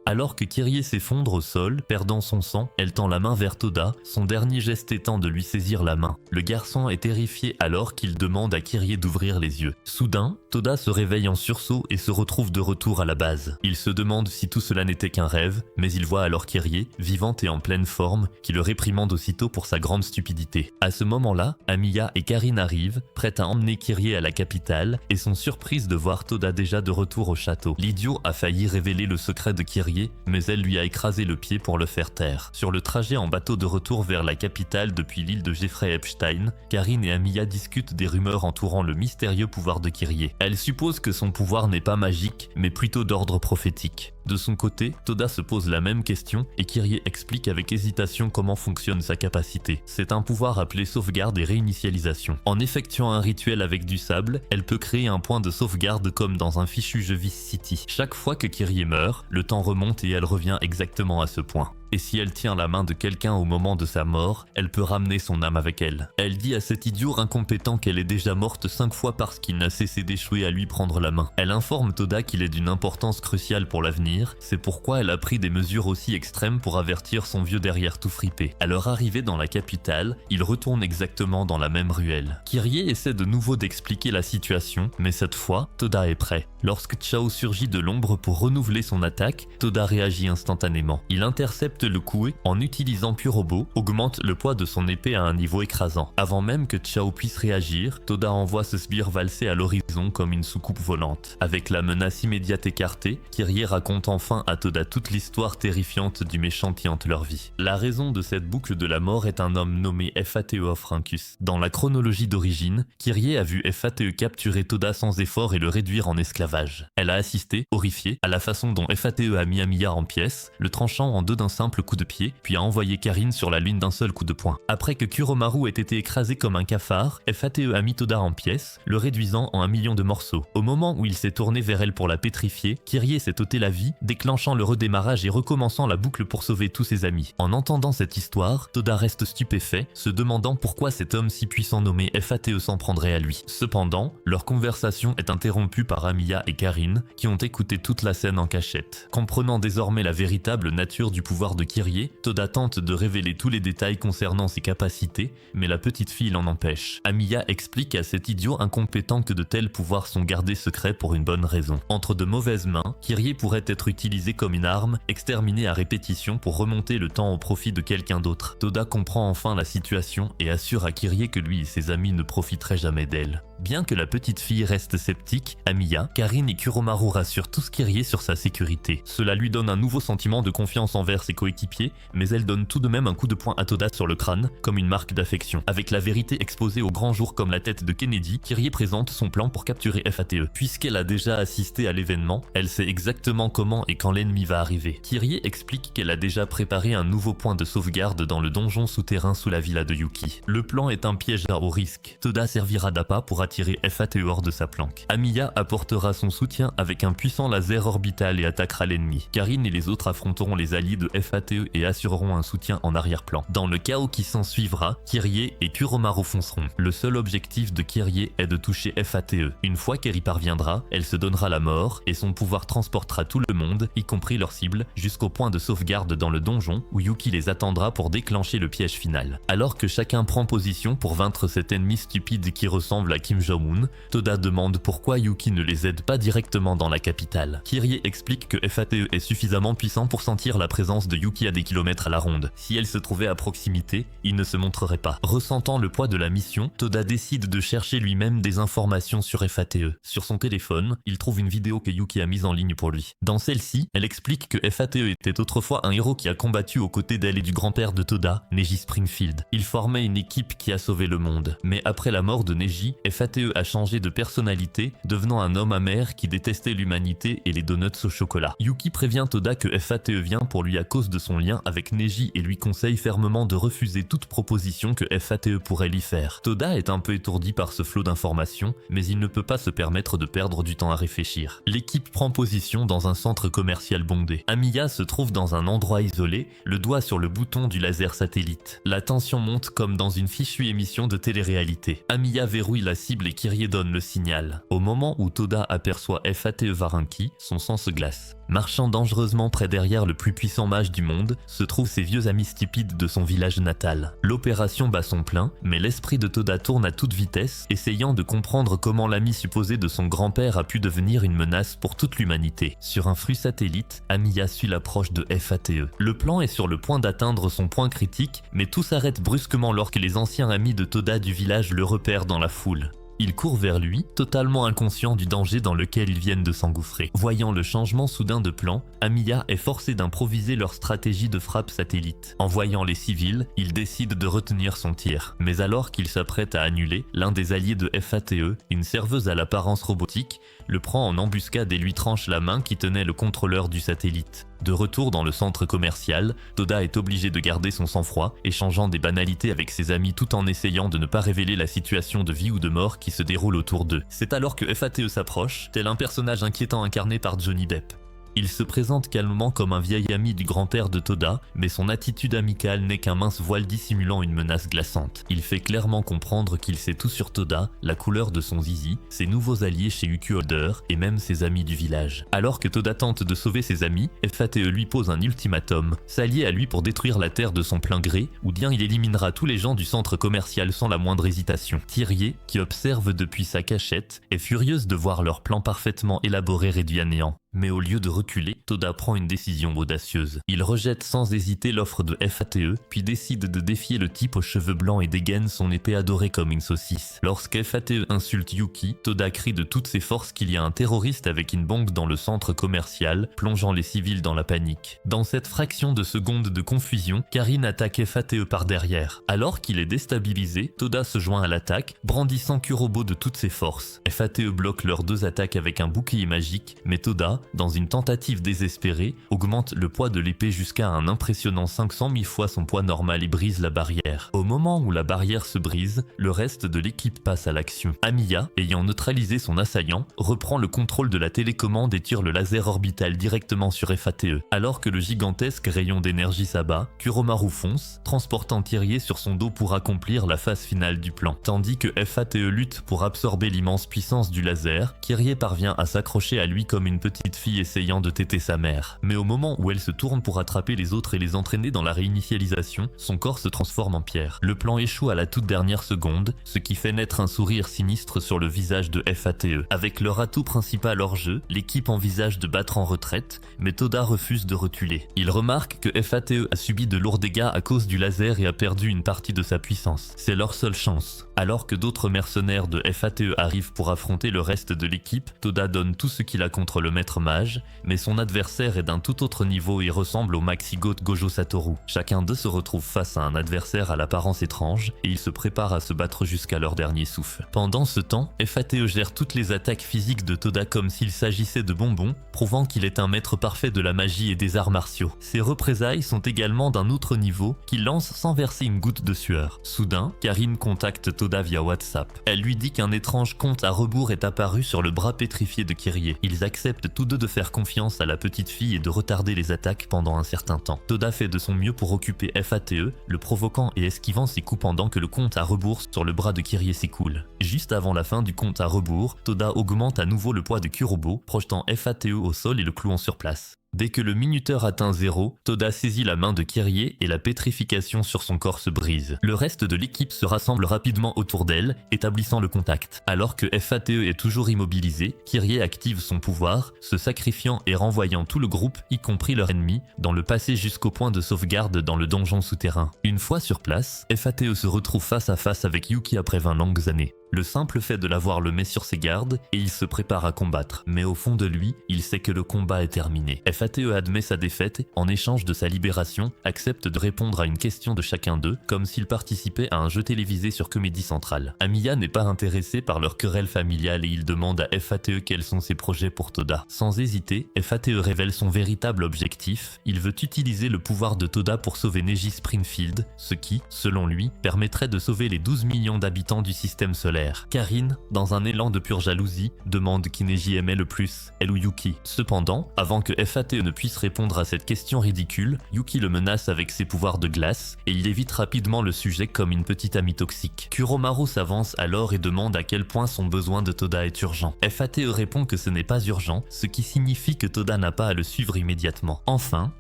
Alors que Kirie s'effondre au sol, perdant son sang, elle tend la main vers Toda, son dernier geste étant de lui saisir la main. Le garçon est terrifié alors qu'il demande à Kirie d'ouvrir les yeux. Soudain, Toda se réveille en sursaut et se retrouve de retour à la base. Il se demande si tout cela n'était qu'un rêve, mais il voit alors Kirie, vivante et en pleine forme, qui le réprimande aussitôt pour sa grande stupidité. À ce moment-là, Amiya et Karin arrivent, prêtes à emmener Kirie à la capitale, et sont surprises de voir Toda déjà de retour au château. L'idiot a failli révéler le secret de Kirie, mais elle lui a écrasé le pied pour le faire taire. Sur le trajet en bateau de retour vers la capitale depuis l'île de Jeffrey Epstein, Karin et Amiya discutent des rumeurs entourant le mystérieux pouvoir de Kirie. Elle suppose que son pouvoir n'est pas magique, mais plutôt d'ordre prophétique. De son côté, Toda se pose la même question et Kirie explique avec hésitation comment fonctionne sa capacité. C'est un pouvoir appelé sauvegarde et réinitialisation. En effectuant un rituel avec du sable, elle peut créer un point de sauvegarde comme dans un fichu jeu Vice City. Chaque fois que Kirie meurt, le temps remonte et elle revient exactement à ce point. Et si elle tient la main de quelqu'un au moment de sa mort, elle peut ramener son âme avec elle. Elle dit à cet idiot incompétent qu'elle est déjà morte 5 fois parce qu'il n'a cessé d'échouer à lui prendre la main. Elle informe Toda qu'il est d'une importance cruciale pour l'avenir, c'est pourquoi elle a pris des mesures aussi extrêmes pour avertir son vieux derrière tout fripé. À leur arrivée dans la capitale, ils retournent exactement dans la même ruelle. Kyrie essaie de nouveau d'expliquer la situation, mais cette fois, Toda est prêt. Lorsque Chao surgit de l'ombre pour renouveler son attaque, Toda réagit instantanément. Il intercepte le coup et, en utilisant Purobo, augmente le poids de son épée à un niveau écrasant. Avant même que Chao puisse réagir, Toda envoie ce sbire valser à l'horizon comme une soucoupe volante. Avec la menace immédiate écartée, Kyrie raconte enfin à Toda toute l'histoire terrifiante du méchant qui hante leur vie. La raison de cette boucle de la mort est un homme nommé Fateh Rincus. Dans la chronologie d'origine, Kyrie a vu Fateh capturer Toda sans effort et le réduire en esclavage. Elle a assisté, horrifiée, à la façon dont Fateh a mis Amiya en pièces, le tranchant en deux d'un simple coup de pied, puis a envoyé Karine sur la lune d'un seul coup de poing. Après que Kuromaru ait été écrasé comme un cafard, Fateh a mis Toda en pièces, le réduisant en 1 million de morceaux. Au moment où il s'est tourné vers elle pour la pétrifier, Kyrie s'est ôté la vie, déclenchant le redémarrage et recommençant la boucle pour sauver tous ses amis. En entendant cette histoire, Toda reste stupéfait, se demandant pourquoi cet homme si puissant nommé Fateh s'en prendrait à lui. Cependant, leur conversation est interrompue par Amiya et Karine, qui ont écouté toute la scène en cachette. Comprenant désormais la véritable nature du pouvoir de Kyrie, Toda tente de révéler tous les détails concernant ses capacités, mais la petite fille l'en empêche. Amiya explique à cet idiot incompétent que de tels pouvoirs sont gardés secrets pour une bonne raison. Entre de mauvaises mains, Kyrie pourrait être utilisé comme une arme, exterminée à répétition pour remonter le temps au profit de quelqu'un d'autre. Toda comprend enfin la situation et assure à Kyrie que lui et ses amis ne profiteraient jamais d'elle. Bien que la petite fille reste sceptique, Amiya, Karine et Kuromaru rassurent tous Kyrie sur sa sécurité. Cela lui donne un nouveau sentiment de confiance envers ses coéquipiers, mais elle donne tout de même un coup de poing à Toda sur le crâne, comme une marque d'affection. Avec la vérité exposée au grand jour comme la tête de Kennedy, Kyrie présente son plan pour capturer Fateh. Puisqu'elle a déjà assisté à l'événement, elle sait exactement comment et quand l'ennemi va arriver. Kyrie explique qu'elle a déjà préparé un nouveau point de sauvegarde dans le donjon souterrain sous la villa de Yuki. Le plan est un piège à haut risque. Toda servira d'appât pour attirer Fateh hors de sa planque. Amiya apportera son soutien avec un puissant laser orbital et attaquera l'ennemi. Karine et les autres affronteront les alliés de Fateh et assureront un soutien en arrière-plan. Dans le chaos qui s'ensuivra, Kyrie et Kuromaru fonceront. Le seul objectif de Kyrie est de toucher Fateh. Une fois qu'elle y parviendra, elle se donnera la mort et son pouvoir transportera tout le monde, y compris leur cible, jusqu'au point de sauvegarde dans le donjon où Yuki les attendra pour déclencher le piège final. Alors que chacun prend position pour vaincre cet ennemi stupide qui ressemble à Kim Jong-un, Toda demande pourquoi Yuki ne les aide pas directement dans la capitale. Kyrie explique que Fateh est suffisamment puissant pour sentir la présence de Yuki à des kilomètres à la ronde. Si elle se trouvait à proximité, il ne se montrerait pas. Ressentant le poids de la mission, Toda décide de chercher lui-même des informations sur Fateh. Sur son téléphone, il trouve une vidéo que Yuki a mise en ligne pour lui. Dans celle-ci, elle explique que Fateh était autrefois un héros qui a combattu aux côtés d'elle et du grand-père de Toda, Neji Springfield. Il formait une équipe qui a sauvé le monde. Mais après la mort de Neji, Fateh a changé de personnalité, devenant un homme amer qui détestait l'humanité et les donuts au chocolat. Yuki prévient Toda que Fateh vient pour lui à cause de son lien avec Neji et lui conseille fermement de refuser toute proposition que Fateh pourrait lui faire. Toda est un peu étourdi par ce flot d'informations, mais il ne peut pas se permettre de perdre du temps à réfléchir. L'équipe prend position dans un centre commercial bondé. Amiya se trouve dans un endroit isolé, le doigt sur le bouton du laser satellite. La tension monte comme dans une fichue émission de télé-réalité. Amiya verrouille la cible et Kyrie donne le signal. Au moment où Toda aperçoit Fateh Varanki, son sang se glace. Marchant dangereusement près derrière le plus puissant mage du monde, se trouvent ses vieux amis stupides de son village natal. L'opération bat son plein, mais l'esprit de Toda tourne à toute vitesse, essayant de comprendre comment l'ami supposé de son grand-père a pu devenir une menace pour toute l'humanité. Sur un flux satellite, Amiya suit l'approche de Fateh. Le plan est sur le point d'atteindre son point critique, mais tout s'arrête brusquement lorsque les anciens amis de Toda du village le repèrent dans la foule. Ils courent vers lui, totalement inconscients du danger dans lequel ils viennent de s'engouffrer. Voyant le changement soudain de plan, Amiya est forcé d'improviser leur stratégie de frappe satellite. En voyant les civils, il décide de retenir son tir. Mais alors qu'il s'apprête à annuler, l'un des alliés de Fateh, une serveuse à l'apparence robotique, le prend en embuscade et lui tranche la main qui tenait le contrôleur du satellite. De retour dans le centre commercial, Toda est obligé de garder son sang-froid, échangeant des banalités avec ses amis tout en essayant de ne pas révéler la situation de vie ou de mort qui se déroule autour d'eux. C'est alors que Fateh s'approche, tel un personnage inquiétant incarné par Johnny Depp. Il se présente calmement comme un vieil ami du grand-père de Toda, mais son attitude amicale n'est qu'un mince voile dissimulant une menace glaçante. Il fait clairement comprendre qu'il sait tout sur Toda, la couleur de son zizi, ses nouveaux alliés chez Ukiholder et même ses amis du village. Alors que Toda tente de sauver ses amis, FATE lui pose un ultimatum, s'allier à lui pour détruire la terre de son plein gré, ou bien il éliminera tous les gens du centre commercial sans la moindre hésitation. Thirier, qui observe depuis sa cachette, est furieuse de voir leur plan parfaitement élaboré réduit à néant. Mais au lieu de reculer, Toda prend une décision audacieuse. Il rejette sans hésiter l'offre de FATE, puis décide de défier le type aux cheveux blancs et dégaine son épée adorée comme une saucisse. Lorsque FATE insulte Yuki, Toda crie de toutes ses forces qu'il y a un terroriste avec une bombe dans le centre commercial, plongeant les civils dans la panique. Dans cette fraction de seconde de confusion, Karin attaque FATE par derrière. Alors qu'il est déstabilisé, Toda se joint à l'attaque, brandissant Kurobo de toutes ses forces. FATE bloque leurs deux attaques avec un bouclier magique, mais Toda, dans une tentative désespérée, augmente le poids de l'épée jusqu'à un impressionnant 500 000 fois son poids normal et brise la barrière. Au moment où la barrière se brise, le reste de l'équipe passe à l'action. Amiya, ayant neutralisé son assaillant, reprend le contrôle de la télécommande et tire le laser orbital directement sur FATE. Alors que le gigantesque rayon d'énergie s'abat, Kuromaru fonce, transportant Thirier sur son dos pour accomplir la phase finale du plan. Tandis que FATE lutte pour absorber l'immense puissance du laser, Thirier parvient à s'accrocher à lui comme une petite fille essayant de téter sa mère. Mais au moment où elle se tourne pour attraper les autres et les entraîner dans la réinitialisation, son corps se transforme en pierre. Le plan échoue à la toute dernière seconde, ce qui fait naître un sourire sinistre sur le visage de FATE. Avec leur atout principal hors jeu, l'équipe envisage de battre en retraite, mais Toda refuse de reculer. Il remarque que FATE a subi de lourds dégâts à cause du laser et a perdu une partie de sa puissance. C'est leur seule chance. Alors que d'autres mercenaires de FATE arrivent pour affronter le reste de l'équipe, Toda donne tout ce qu'il a contre le maître mage, mais son adversaire est d'un tout autre niveau et ressemble au Maxigoth Gojo Satoru. Chacun d'eux se retrouve face à un adversaire à l'apparence étrange, et ils se préparent à se battre jusqu'à leur dernier souffle. Pendant ce temps, FATE gère toutes les attaques physiques de Toda comme s'il s'agissait de bonbons, prouvant qu'il est un maître parfait de la magie et des arts martiaux. Ses représailles sont également d'un autre niveau, qu'il lance sans verser une goutte de sueur. Soudain, Karin contacte Toda via WhatsApp. Elle lui dit qu'un étrange compte à rebours est apparu sur le bras pétrifié de Kyrie. Ils acceptent tous deux de faire confiance à la petite fille et de retarder les attaques pendant un certain temps. Toda fait de son mieux pour occuper FATE, le provoquant et esquivant ses coups pendant que le compte à rebours sur le bras de Kyrie s'écoule. Juste avant la fin du compte à rebours, Toda augmente à nouveau le poids de Kurobo, projetant FATE au sol et le clouant sur place. Dès que le minuteur atteint 0, Toda saisit la main de Kyrie et la pétrification sur son corps se brise. Le reste de l'équipe se rassemble rapidement autour d'elle, établissant le contact. Alors que FATE est toujours immobilisé, Kyrie active son pouvoir, se sacrifiant et renvoyant tout le groupe, y compris leur ennemi, dans le passé jusqu'au point de sauvegarde dans le donjon souterrain. Une fois sur place, FATE se retrouve face à face avec Yuki après 20 longues années. Le simple fait de l'avoir le met sur ses gardes et il se prépare à combattre. Mais au fond de lui, il sait que le combat est terminé. FATE admet sa défaite, en échange de sa libération, accepte de répondre à une question de chacun d'eux, comme s'il participait à un jeu télévisé sur Comédie Centrale. Amiya n'est pas intéressé par leur querelle familiale et il demande à FATE quels sont ses projets pour Toda. Sans hésiter, FATE révèle son véritable objectif. Il veut utiliser le pouvoir de Toda pour sauver Neji Springfield, ce qui, selon lui, permettrait de sauver les 12 millions d'habitants du système solaire. Karin, dans un élan de pure jalousie, demande qui Neji aimait le plus, elle ou Yuki. Cependant, avant que FATE ne puisse répondre à cette question ridicule, Yuki le menace avec ses pouvoirs de glace et il évite rapidement le sujet comme une petite amie toxique. Kuromaru s'avance alors et demande à quel point son besoin de Toda est urgent. FATE répond que ce n'est pas urgent, ce qui signifie que Toda n'a pas à le suivre immédiatement. Enfin,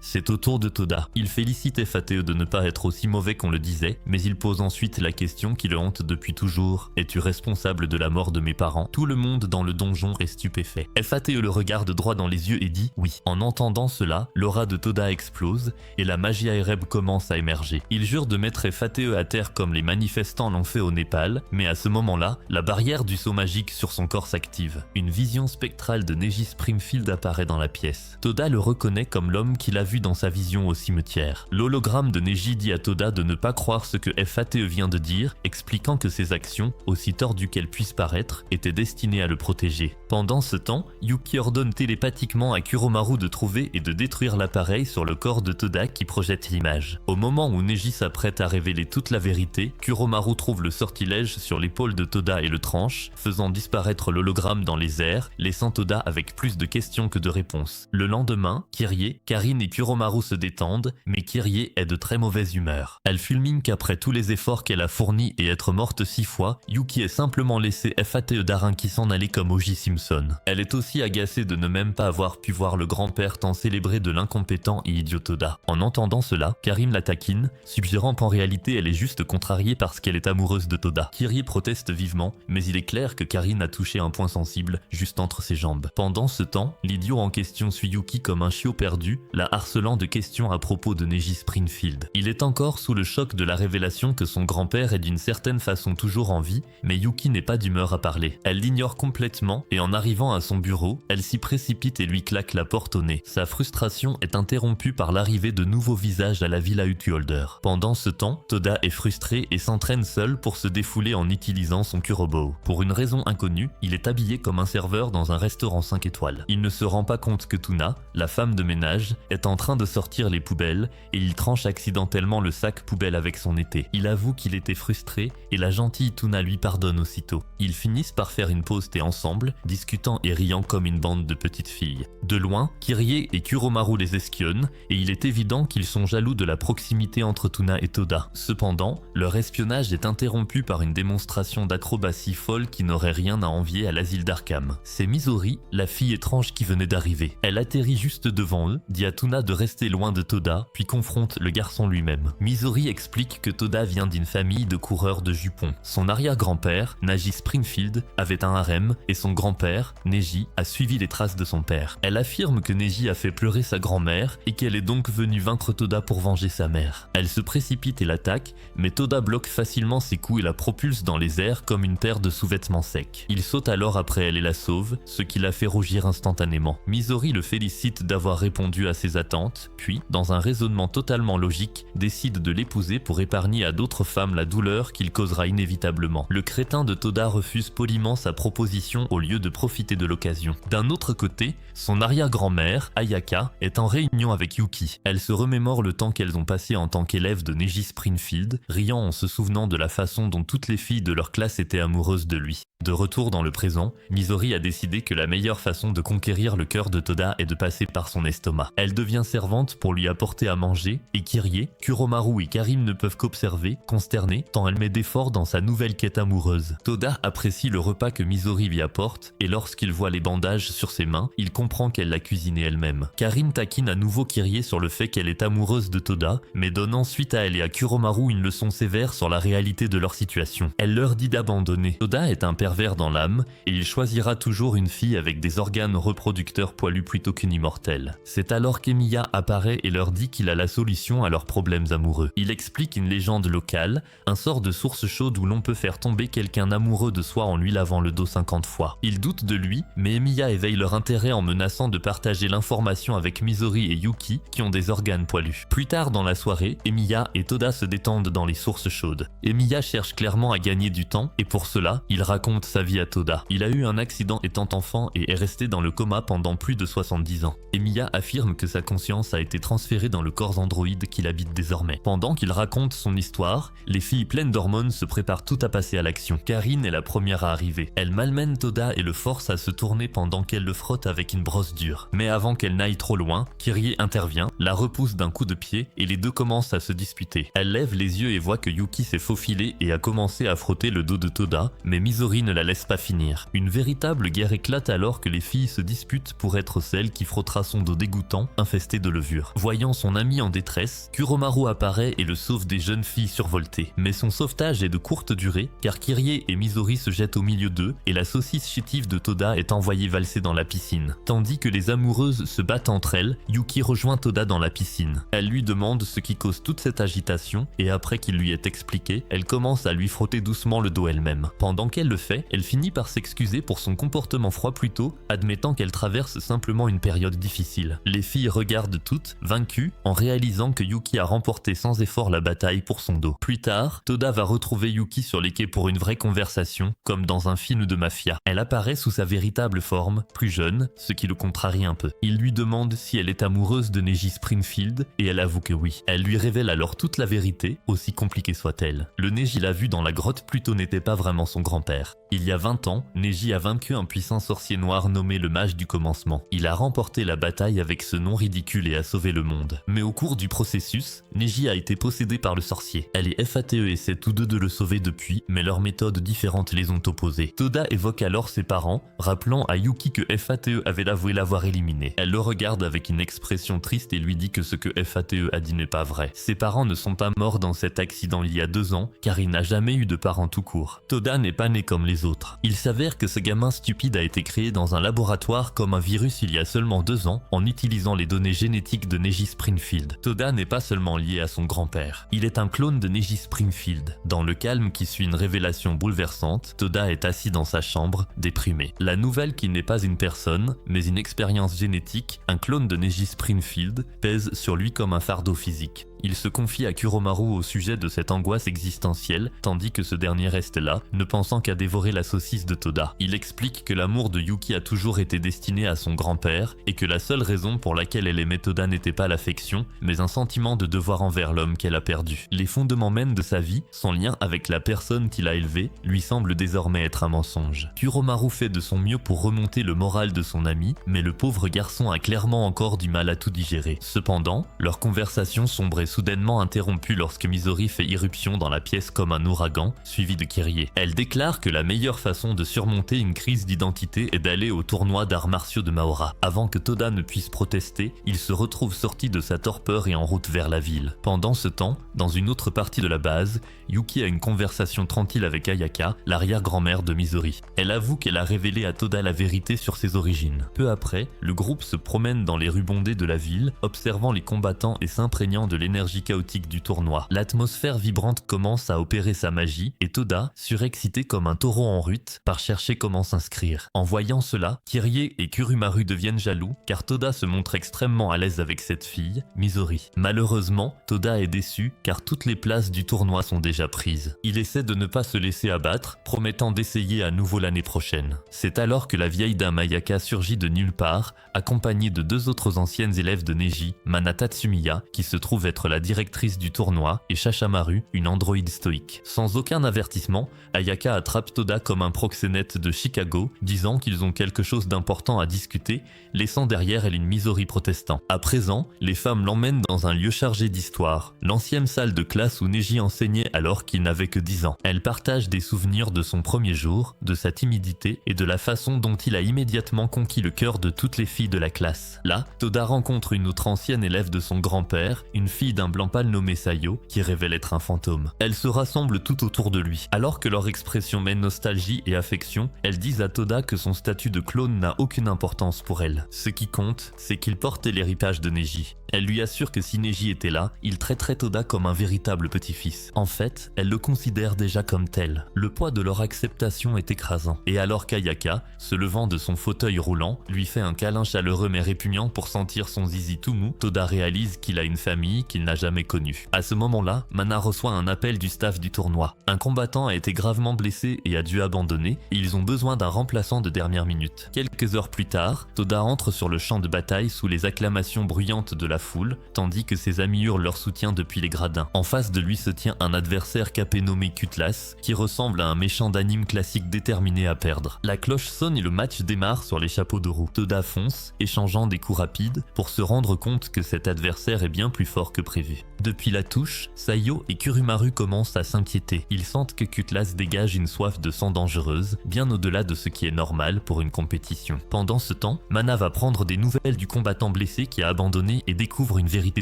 c'est au tour de Toda. Il félicite FATE de ne pas être aussi mauvais qu'on le disait, mais il pose ensuite la question qui le hante depuis toujours. Es-tu responsable de la mort de mes parents? Tout le monde dans le donjon est stupéfait. FATE le regarde droit dans les yeux et dit oui. En entendant cela, l'aura de Toda explose et la magie Aereb commence à émerger. Il jure de mettre FATE à terre comme les manifestants l'ont fait au Népal, mais à ce moment-là, la barrière du saut magique sur son corps s'active. Une vision spectrale de Neji Springfield apparaît dans la pièce. Toda le reconnaît comme l'homme qu'il a vu dans sa vision au cimetière. L'hologramme de Neji dit à Toda de ne pas croire ce que FATE vient de dire, expliquant que ses actions, aussi tordu qu'elle puisse paraître, était destinée à le protéger. Pendant ce temps, Yuki ordonne télépathiquement à Kuromaru de trouver et de détruire l'appareil sur le corps de Toda qui projette l'image. Au moment où Neji s'apprête à révéler toute la vérité, Kuromaru trouve le sortilège sur l'épaule de Toda et le tranche, faisant disparaître l'hologramme dans les airs, laissant Toda avec plus de questions que de réponses. Le lendemain, Kirie, Karine et Kuromaru se détendent, mais Kirie est de très mauvaise humeur. Elle fulmine qu'après tous les efforts qu'elle a fournis et être morte 6 fois, Yuki est simplement laissé FATE Darin qui s'en allait comme O.J. Simpson. Elle est aussi agacée de ne même pas avoir pu voir le grand-père tant célébré de l'incompétent et idiot Toda. En entendant cela, Karine la taquine, suggérant qu'en réalité elle est juste contrariée parce qu'elle est amoureuse de Toda. Kirie proteste vivement, mais il est clair que Karine a touché un point sensible, juste entre ses jambes. Pendant ce temps, l'idiot en question suit Yuki comme un chiot perdu, la harcelant de questions à propos de Neji Springfield. Il est encore sous le choc de la révélation que son grand-père est d'une certaine façon toujours en vie, mais Yuki n'est pas d'humeur à parler. Elle l'ignore complètement et en arrivant à son bureau, elle s'y précipite et lui claque la porte au nez. Sa frustration est interrompue par l'arrivée de nouveaux visages à la Villa Utuholder. Pendant ce temps, Toda est frustré et s'entraîne seul pour se défouler en utilisant son Kurobo. Pour une raison inconnue, il est habillé comme un serveur dans un restaurant 5 étoiles. Il ne se rend pas compte que Tuna, la femme de ménage, est en train de sortir les poubelles et il tranche accidentellement le sac poubelle avec son épée. Il avoue qu'il était frustré et la gentille Tuna lui pardonne aussitôt. Ils finissent par faire une pause thé ensemble, discutant et riant comme une bande de petites filles. De loin, Kirie et Kuromaru les espionnent et il est évident qu'ils sont jaloux de la proximité entre Tuna et Toda. Cependant, leur espionnage est interrompu par une démonstration d'acrobatie folle qui n'aurait rien à envier à l'asile d'Arkham. C'est Misori, la fille étrange qui venait d'arriver. Elle atterrit juste devant eux, dit à Tuna de rester loin de Toda, puis confronte le garçon lui-même. Misori explique que Toda vient d'une famille de coureurs de jupons. Son arrière-grand-père, Neji Springfield, avait un harem et son grand-père, Neji, a suivi les traces de son père. Elle affirme que Neji a fait pleurer sa grand-mère et qu'elle est donc venue vaincre Toda pour venger sa mère. Elle se précipite et l'attaque, mais Toda bloque facilement ses coups et la propulse dans les airs comme une paire de sous-vêtements secs. Il saute alors après elle et la sauve, ce qui la fait rougir instantanément. Misori le félicite d'avoir répondu à ses attentes, puis, dans un raisonnement totalement logique, décide de l'épouser pour épargner à d'autres femmes la douleur qu'il causera inévitablement. Le crétin de Toda refuse poliment sa proposition au lieu de profiter de l'occasion. D'un autre côté, son arrière-grand-mère, Ayaka, est en réunion avec Yuki. Elle se remémore le temps qu'elles ont passé en tant qu'élèves de Neji Springfield, riant en se souvenant de la façon dont toutes les filles de leur classe étaient amoureuses de lui. De retour dans le présent, Misori a décidé que la meilleure façon de conquérir le cœur de Toda est de passer par son estomac. Elle devient servante pour lui apporter à manger, et Kirie, Kuromaru et Karim ne peuvent qu'observer, consternés, tant elle met d'efforts dans sa nouvelle quête amoureuse. Toda apprécie le repas que Misori lui apporte, et lorsqu'il voit les bandages sur ses mains, il comprend qu'elle l'a cuisiné elle-même. Karim taquine à nouveau Kirie sur le fait qu'elle est amoureuse de Toda, mais donne ensuite à elle et à Kuromaru une leçon sévère sur la réalité de leur situation. Elle leur dit d'abandonner. Toda est un pervers dans l'âme, et il choisira toujours une fille avec des organes reproducteurs poilus plutôt qu'une immortelle. C'est alors qu'Emiya apparaît et leur dit qu'il a la solution à leurs problèmes amoureux. Il explique une légende locale, un sort de source chaude où l'on peut faire tomber quelqu'un amoureux de soi en lui lavant le dos 50 fois. Ils doutent de lui, mais Emiya éveille leur intérêt en menaçant de partager l'information avec Misori et Yuki qui ont des organes poilus. Plus tard dans la soirée, Emiya et Toda se détendent dans les sources chaudes. Emiya cherche clairement à gagner du temps et pour cela, il raconte sa vie à Toda. Il a eu un accident étant enfant et est resté dans le coma pendant plus de 70 ans. Emiya affirme que sa conscience a été transférée dans le corps androïde qu'il habite désormais. Pendant qu'il raconte son histoire, les filles pleines d'hormones se préparent toutes à passer à l'action. Karine est la première à arriver. Elle malmène Toda et le force à se tourner pendant qu'elle le frotte avec une brosse dure. Mais avant qu'elle n'aille trop loin, Kirie intervient, la repousse d'un coup de pied et les deux commencent à se disputer. Elle lève les yeux et voit que Yuki s'est faufilé et a commencé à frotter le dos de Toda, mais Misori ne la laisse pas finir. Une véritable guerre éclate alors que les filles se disputent pour être celle qui frottera son dos dégoûtant, infesté de levure. Voyant son ami en détresse, Kuromaru apparaît et le sauve des jeunes filles survoltées. Mais son sauvetage est de courte durée, car Kirie et Misori se jettent au milieu d'eux et la saucisse chétive de Toda est envoyée valser dans la piscine. Tandis que les amoureuses se battent entre elles, Yuki rejoint Toda dans la piscine. Elle lui demande ce qui cause toute cette agitation et après qu'il lui ait expliqué, elle commence à lui frotter doucement le dos elle-même. Pendant qu'elle le fait, fait, elle finit par s'excuser pour son comportement froid plus tôt, admettant qu'elle traverse simplement une période difficile. Les filles regardent toutes, vaincues, en réalisant que Yuki a remporté sans effort la bataille pour son dos. Plus tard, Toda va retrouver Yuki sur les quais pour une vraie conversation, comme dans un film de mafia. Elle apparaît sous sa véritable forme, plus jeune, ce qui le contrarie un peu. Il lui demande si elle est amoureuse de Neji Springfield, et elle avoue que oui. Elle lui révèle alors toute la vérité, aussi compliquée soit-elle. Le Neji l'a vu dans la grotte plus tôt n'était pas vraiment son grand-père. Il y a 20 ans, Neji a vaincu un puissant sorcier noir nommé le Mage du Commencement. Il a remporté la bataille avec ce nom ridicule et a sauvé le monde. Mais au cours du processus, Neji a été possédée par le sorcier. Elle et FATE essaient tous deux de le sauver depuis, mais leurs méthodes différentes les ont opposés. Toda évoque alors ses parents, rappelant à Yuki que FATE avait avoué l'avoir éliminé. Elle le regarde avec une expression triste et lui dit que ce que FATE a dit n'est pas vrai. Ses parents ne sont pas morts dans cet accident il y a 2 ans, car il n'a jamais eu de parents tout court. Toda n'est pas né comme les autres. Il s'avère que ce gamin stupide a été créé dans un laboratoire comme un virus il y a seulement 2 ans, en utilisant les données génétiques de Neji Springfield. Toda n'est pas seulement lié à son grand-père. Il est un clone de Neji Springfield. Dans le calme qui suit une révélation bouleversante, Toda est assis dans sa chambre, déprimé. La nouvelle qu'il n'est pas une personne, mais une expérience génétique, un clone de Neji Springfield, pèse sur lui comme un fardeau physique. Il se confie à Kuromaru au sujet de cette angoisse existentielle, tandis que ce dernier reste là, ne pensant qu'à dévorer la saucisse de Toda. Il explique que l'amour de Yuki a toujours été destiné à son grand-père, et que la seule raison pour laquelle elle aimait Toda n'était pas l'affection, mais un sentiment de devoir envers l'homme qu'elle a perdu. Les fondements mêmes de sa vie, son lien avec la personne qui l'a élevée, lui semblent désormais être un mensonge. Kuromaru fait de son mieux pour remonter le moral de son ami, mais le pauvre garçon a clairement encore du mal à tout digérer. Cependant, leur conversation sombre soudainement interrompue lorsque Misori fait irruption dans la pièce comme un ouragan, suivi de Kyrie. Elle déclare que la meilleure façon de surmonter une crise d'identité est d'aller au tournoi d'arts martiaux de Maora. Avant que Toda ne puisse protester, il se retrouve sorti de sa torpeur et en route vers la ville. Pendant ce temps, dans une autre partie de la base, Yuki a une conversation tranquille avec Ayaka, l'arrière-grand-mère de Misori. Elle avoue qu'elle a révélé à Toda la vérité sur ses origines. Peu après, le groupe se promène dans les rues bondées de la ville, observant les combattants et s'imprégnant de l'énergie chaotique du tournoi. L'atmosphère vibrante commence à opérer sa magie et Toda, surexcité comme un taureau en rut, part chercher comment s'inscrire. En voyant cela, Kyrie et Kurumaru deviennent jaloux car Toda se montre extrêmement à l'aise avec cette fille, Misori. Malheureusement, Toda est déçu car toutes les places du tournoi sont déjà prises. Il essaie de ne pas se laisser abattre, promettant d'essayer à nouveau l'année prochaine. C'est alors que la vieille dame Ayaka surgit de nulle part, accompagnée de 2 autres anciennes élèves de Neji, Mana Tatsumiya, qui se trouve être la directrice du tournoi, et Shashamaru, une androïde stoïque. Sans aucun avertissement, Ayaka attrape Toda comme un proxénète de Chicago, disant qu'ils ont quelque chose d'important à discuter, laissant derrière elle une Misori protestant. À présent, les femmes l'emmènent dans un lieu chargé d'histoire, l'ancienne salle de classe où Neji enseignait alors qu'il n'avait que 10 ans. Elle partage des souvenirs de son premier jour, de sa timidité et de la façon dont il a immédiatement conquis le cœur de toutes les filles de la classe. Là, Toda rencontre une autre ancienne élève de son grand-père, une fille d'un blanc pâle nommé Sayo, qui révèle être un fantôme. Elles se rassemblent tout autour de lui. Alors que leur expression mène nostalgie et affection, elles disent à Toda que son statut de clone n'a aucune importance pour elle. Ce qui compte, c'est qu'il portait l'héritage de Neji. Elle lui assure que si Neji était là, il traiterait Toda comme un véritable petit-fils. En fait, elle le considère déjà comme tel. Le poids de leur acceptation est écrasant. Et alors qu'Ayaka, se levant de son fauteuil roulant, lui fait un câlin chaleureux mais répugnant pour sentir son zizi tout mou, Toda réalise qu'il a une famille qu'il n'a jamais connue. À ce moment-là, Mana reçoit un appel du staff du tournoi. Un combattant a été gravement blessé et a dû abandonner, et ils ont besoin d'un remplaçant de dernière minute. Quelques heures plus tard, Toda entre sur le champ de bataille sous les acclamations bruyantes de la foule, tandis que ses amis hurlent leur soutien depuis les gradins. En face de lui se tient un adversaire capé nommé Cutlass, qui ressemble à un méchant d'anime classique déterminé à perdre. La cloche sonne et le match démarre sur les chapeaux de roue. Toda fonce, échangeant des coups rapides, pour se rendre compte que cet adversaire est bien plus fort que prévu. Depuis la touche, Sayo et Kurumaru commencent à s'inquiéter. Ils sentent que Cutlass dégage une soif de sang dangereuse, bien au-delà de ce qui est normal pour une compétition. Pendant ce temps, Mana va prendre des nouvelles du combattant blessé qui a abandonné et découvre découvre une vérité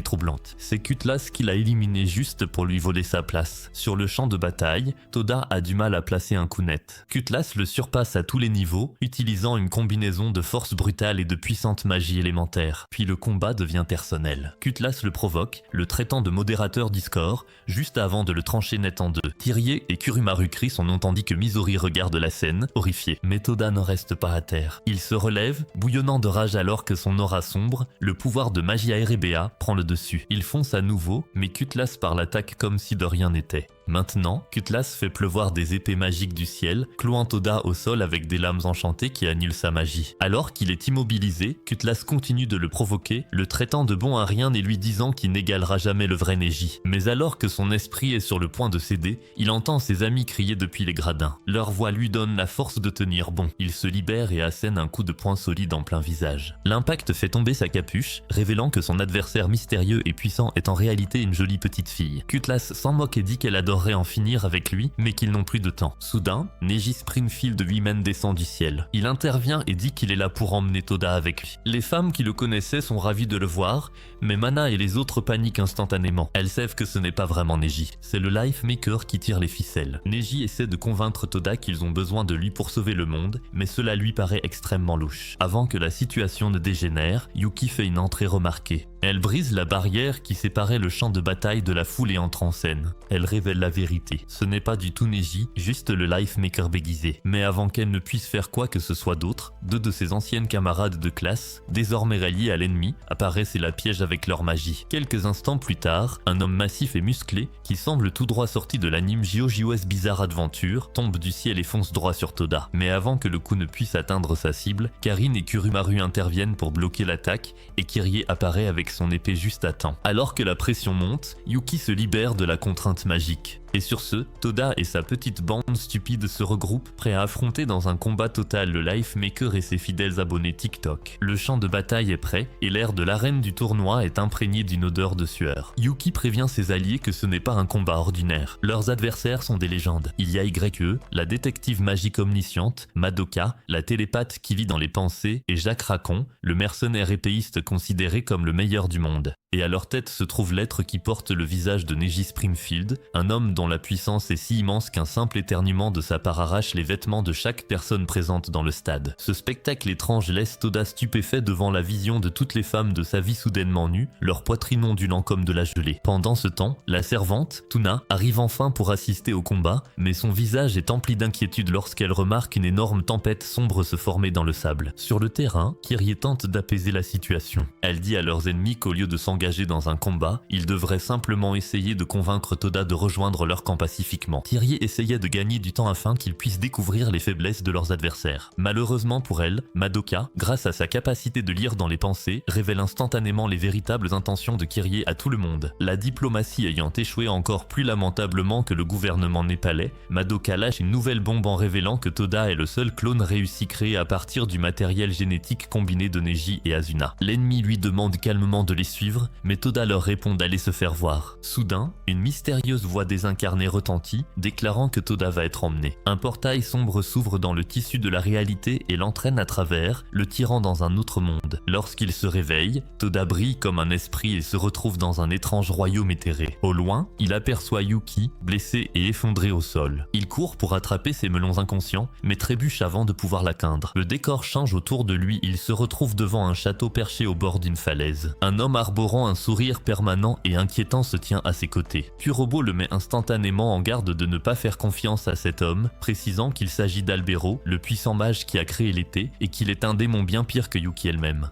troublante. C'est Cutlass qui l'a éliminé juste pour lui voler sa place. Sur le champ de bataille, Toda a du mal à placer un coup net. Cutlass le surpasse à tous les niveaux, utilisant une combinaison de force brutale et de puissante magie élémentaire. Puis le combat devient personnel. Cutlass le provoque, le traitant de modérateur du score, juste avant de le trancher net en deux. Kyrie et Kurumaru crient son nom tandis que Mizori regarde la scène, horrifié. Mais Toda ne reste pas à terre. Il se relève, bouillonnant de rage alors que son aura sombre, le pouvoir de magie Aerebea prend le dessus. Il fonce à nouveau, mais Cutlass part l'attaque comme si de rien n'était. Maintenant, Cutlass fait pleuvoir des épées magiques du ciel, clouant Toda au sol avec des lames enchantées qui annulent sa magie. Alors qu'il est immobilisé, Cutlass continue de le provoquer, le traitant de bon à rien et lui disant qu'il n'égalera jamais le vrai Neji. Mais alors que son esprit est sur le point de céder, il entend ses amis crier depuis les gradins. Leur voix lui donne la force de tenir bon. Il se libère et assène un coup de poing solide en plein visage. L'impact fait tomber sa capuche, révélant que son adversaire mystérieux et puissant est en réalité une jolie petite fille. Cutlass s'en moque et dit qu'elle adorerait en finir avec lui, mais qu'ils n'ont plus de temps. Soudain, Neji Springfield lui-même descend du ciel. Il intervient et dit qu'il est là pour emmener Toda avec lui. Les femmes qui le connaissaient sont ravies de le voir, mais Mana et les autres paniquent instantanément. Elles savent que ce n'est pas vraiment Neji. C'est le Life Maker qui tire les ficelles. Neji essaie de convaincre Toda qu'ils ont besoin de lui pour sauver le monde, mais cela lui paraît extrêmement louche. Avant que la situation ne dégénère, Yuki fait une entrée remarquée. Elle brise la barrière qui séparait le champ de bataille de la foule et entre en scène. Elle révèle la vérité. Ce n'est pas du tout Neji, juste le Life Maker déguisé. Mais avant qu'elle ne puisse faire quoi que ce soit d'autre, deux de ses anciennes camarades de classe, désormais ralliés à l'ennemi, apparaissent et la piègent avec leur magie. Quelques instants plus tard, un homme massif et musclé, qui semble tout droit sorti de l'anime JoJo's Bizarre Adventure, tombe du ciel et fonce droit sur Toda. Mais avant que le coup ne puisse atteindre sa cible, Karin et Kurumaru interviennent pour bloquer l'attaque, et Kyrie apparaît avec son épée juste à temps. Alors que la pression monte, Yuki se libère de la contrainte magique. Et sur ce, Toda et sa petite bande stupide se regroupent, prêts à affronter dans un combat total le Life Maker et ses fidèles abonnés TikTok. Le champ de bataille est prêt, et l'air de l'arène du tournoi est imprégné d'une odeur de sueur. Yuki prévient ses alliés que ce n'est pas un combat ordinaire. Leurs adversaires sont des légendes. Il y a YE, la détective magique omnisciente, Madoka, la télépathe qui lit dans les pensées, et Jacques Racon, le mercenaire épéiste considéré comme le meilleur du monde. Et à leur tête se trouve l'être qui porte le visage de Neji Springfield, un homme dont la puissance est si immense qu'un simple éternuement de sa part arrache les vêtements de chaque personne présente dans le stade. Ce spectacle étrange laisse Toda stupéfait devant la vision de toutes les femmes de sa vie soudainement nues, leur poitrine ondulant comme de la gelée. Pendant ce temps, la servante, Tuna, arrive enfin pour assister au combat, mais son visage est empli d'inquiétude lorsqu'elle remarque une énorme tempête sombre se former dans le sable. Sur le terrain, Kyrie tente d'apaiser la situation. Elle dit à leurs ennemis qu'au lieu de s'engager dans un combat, ils devraient simplement essayer de convaincre Toda de rejoindre leur camp pacifiquement. Kyrie essayait de gagner du temps afin qu'ils puissent découvrir les faiblesses de leurs adversaires. Malheureusement pour elle, Madoka, grâce à sa capacité de lire dans les pensées, révèle instantanément les véritables intentions de Kyrie à tout le monde. La diplomatie ayant échoué encore plus lamentablement que le gouvernement népalais, Madoka lâche une nouvelle bombe en révélant que Toda est le seul clone réussi créé à partir du matériel génétique combiné de Neji et Asuna. L'ennemi lui demande calmement de les suivre, mais Toda leur répond d'aller se faire voir. Soudain, une mystérieuse voix désincarnée retentit, déclarant que Toda va être emmené. Un portail sombre s'ouvre dans le tissu de la réalité et l'entraîne à travers, le tirant dans un autre monde. Lorsqu'il se réveille, Toda brille comme un esprit et se retrouve dans un étrange royaume éthéré. Au loin, il aperçoit Yuki, blessée et effondrée au sol. Il court pour attraper ses melons inconscients, mais trébuche avant de pouvoir l'atteindre. Le décor change autour de lui, il se retrouve devant un château perché au bord d'une falaise. Un homme arborant un sourire permanent et inquiétant se tient à ses côtés. Kurobo le met instantanément en garde de ne pas faire confiance à cet homme, précisant qu'il s'agit d'Albero, le puissant mage qui a créé l'été, et qu'il est un démon bien pire que Yuki elle-même.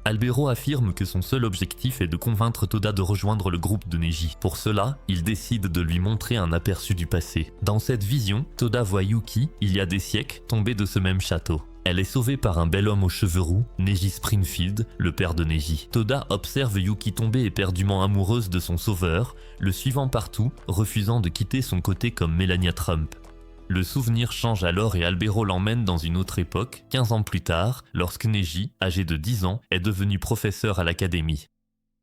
Albero affirme que son seul objectif est de convaincre Toda de rejoindre le groupe de Neji. Pour cela, il décide de lui montrer un aperçu du passé. Dans cette vision, Toda voit Yuki, il y a des siècles, tomber de ce même château. Elle est sauvée par un bel homme aux cheveux roux, Neji Springfield, le père de Neji. Toda observe Yuki tomber éperdument amoureuse de son sauveur, le suivant partout, refusant de quitter son côté comme Melania Trump. Le souvenir change alors et Albero l'emmène dans une autre époque, 15 ans plus tard, lorsque Neji, âgé de 10 ans, est devenu professeur à l'académie.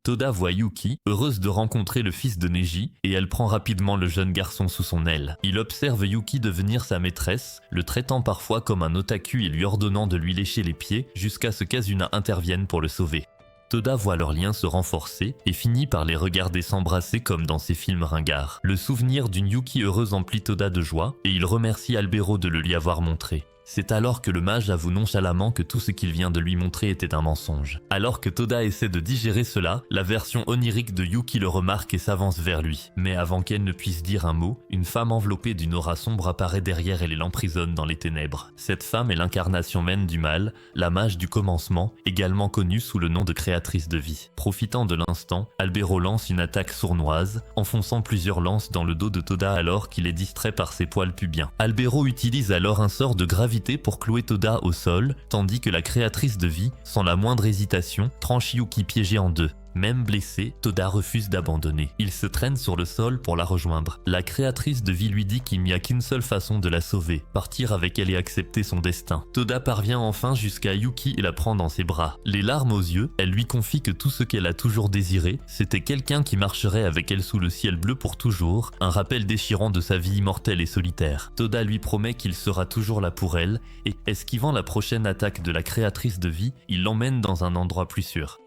Toda voit Yuki, heureuse de rencontrer le fils de Neji, et elle prend rapidement le jeune garçon sous son aile. Il observe Yuki devenir sa maîtresse, le traitant parfois comme un otaku et lui ordonnant de lui lécher les pieds jusqu'à ce qu'Asuna intervienne pour le sauver. Toda voit leurs liens se renforcer et finit par les regarder s'embrasser comme dans ses films ringards. Le souvenir d'une Yuki heureuse emplit Toda de joie et il remercie Albero de le lui avoir montré. C'est alors que le mage avoue nonchalamment que tout ce qu'il vient de lui montrer était un mensonge. Alors que Toda essaie de digérer cela, la version onirique de Yuki le remarque et s'avance vers lui. Mais avant qu'elle ne puisse dire un mot, une femme enveloppée d'une aura sombre apparaît derrière elle et l'emprisonne dans les ténèbres. Cette femme est l'incarnation même du mal, la mage du commencement, également connue sous le nom de créatrice de vie. Profitant de l'instant, Albero lance une attaque sournoise, enfonçant plusieurs lances dans le dos de Toda alors qu'il est distrait par ses poils pubiens. Albero utilise alors un sort de gravité pour clouer Toda au sol, tandis que la créatrice de vie, sans la moindre hésitation, tranche Yuki piégée en deux. Même blessé, Toda refuse d'abandonner. Il se traîne sur le sol pour la rejoindre. La créatrice de vie lui dit qu'il n'y a qu'une seule façon de la sauver, partir avec elle et accepter son destin. Toda parvient enfin jusqu'à Yuki et la prend dans ses bras. Les larmes aux yeux, elle lui confie que tout ce qu'elle a toujours désiré, c'était quelqu'un qui marcherait avec elle sous le ciel bleu pour toujours, un rappel déchirant de sa vie immortelle et solitaire. Toda lui promet qu'il sera toujours là pour elle, et esquivant la prochaine attaque de la créatrice de vie, il l'emmène dans un endroit plus sûr.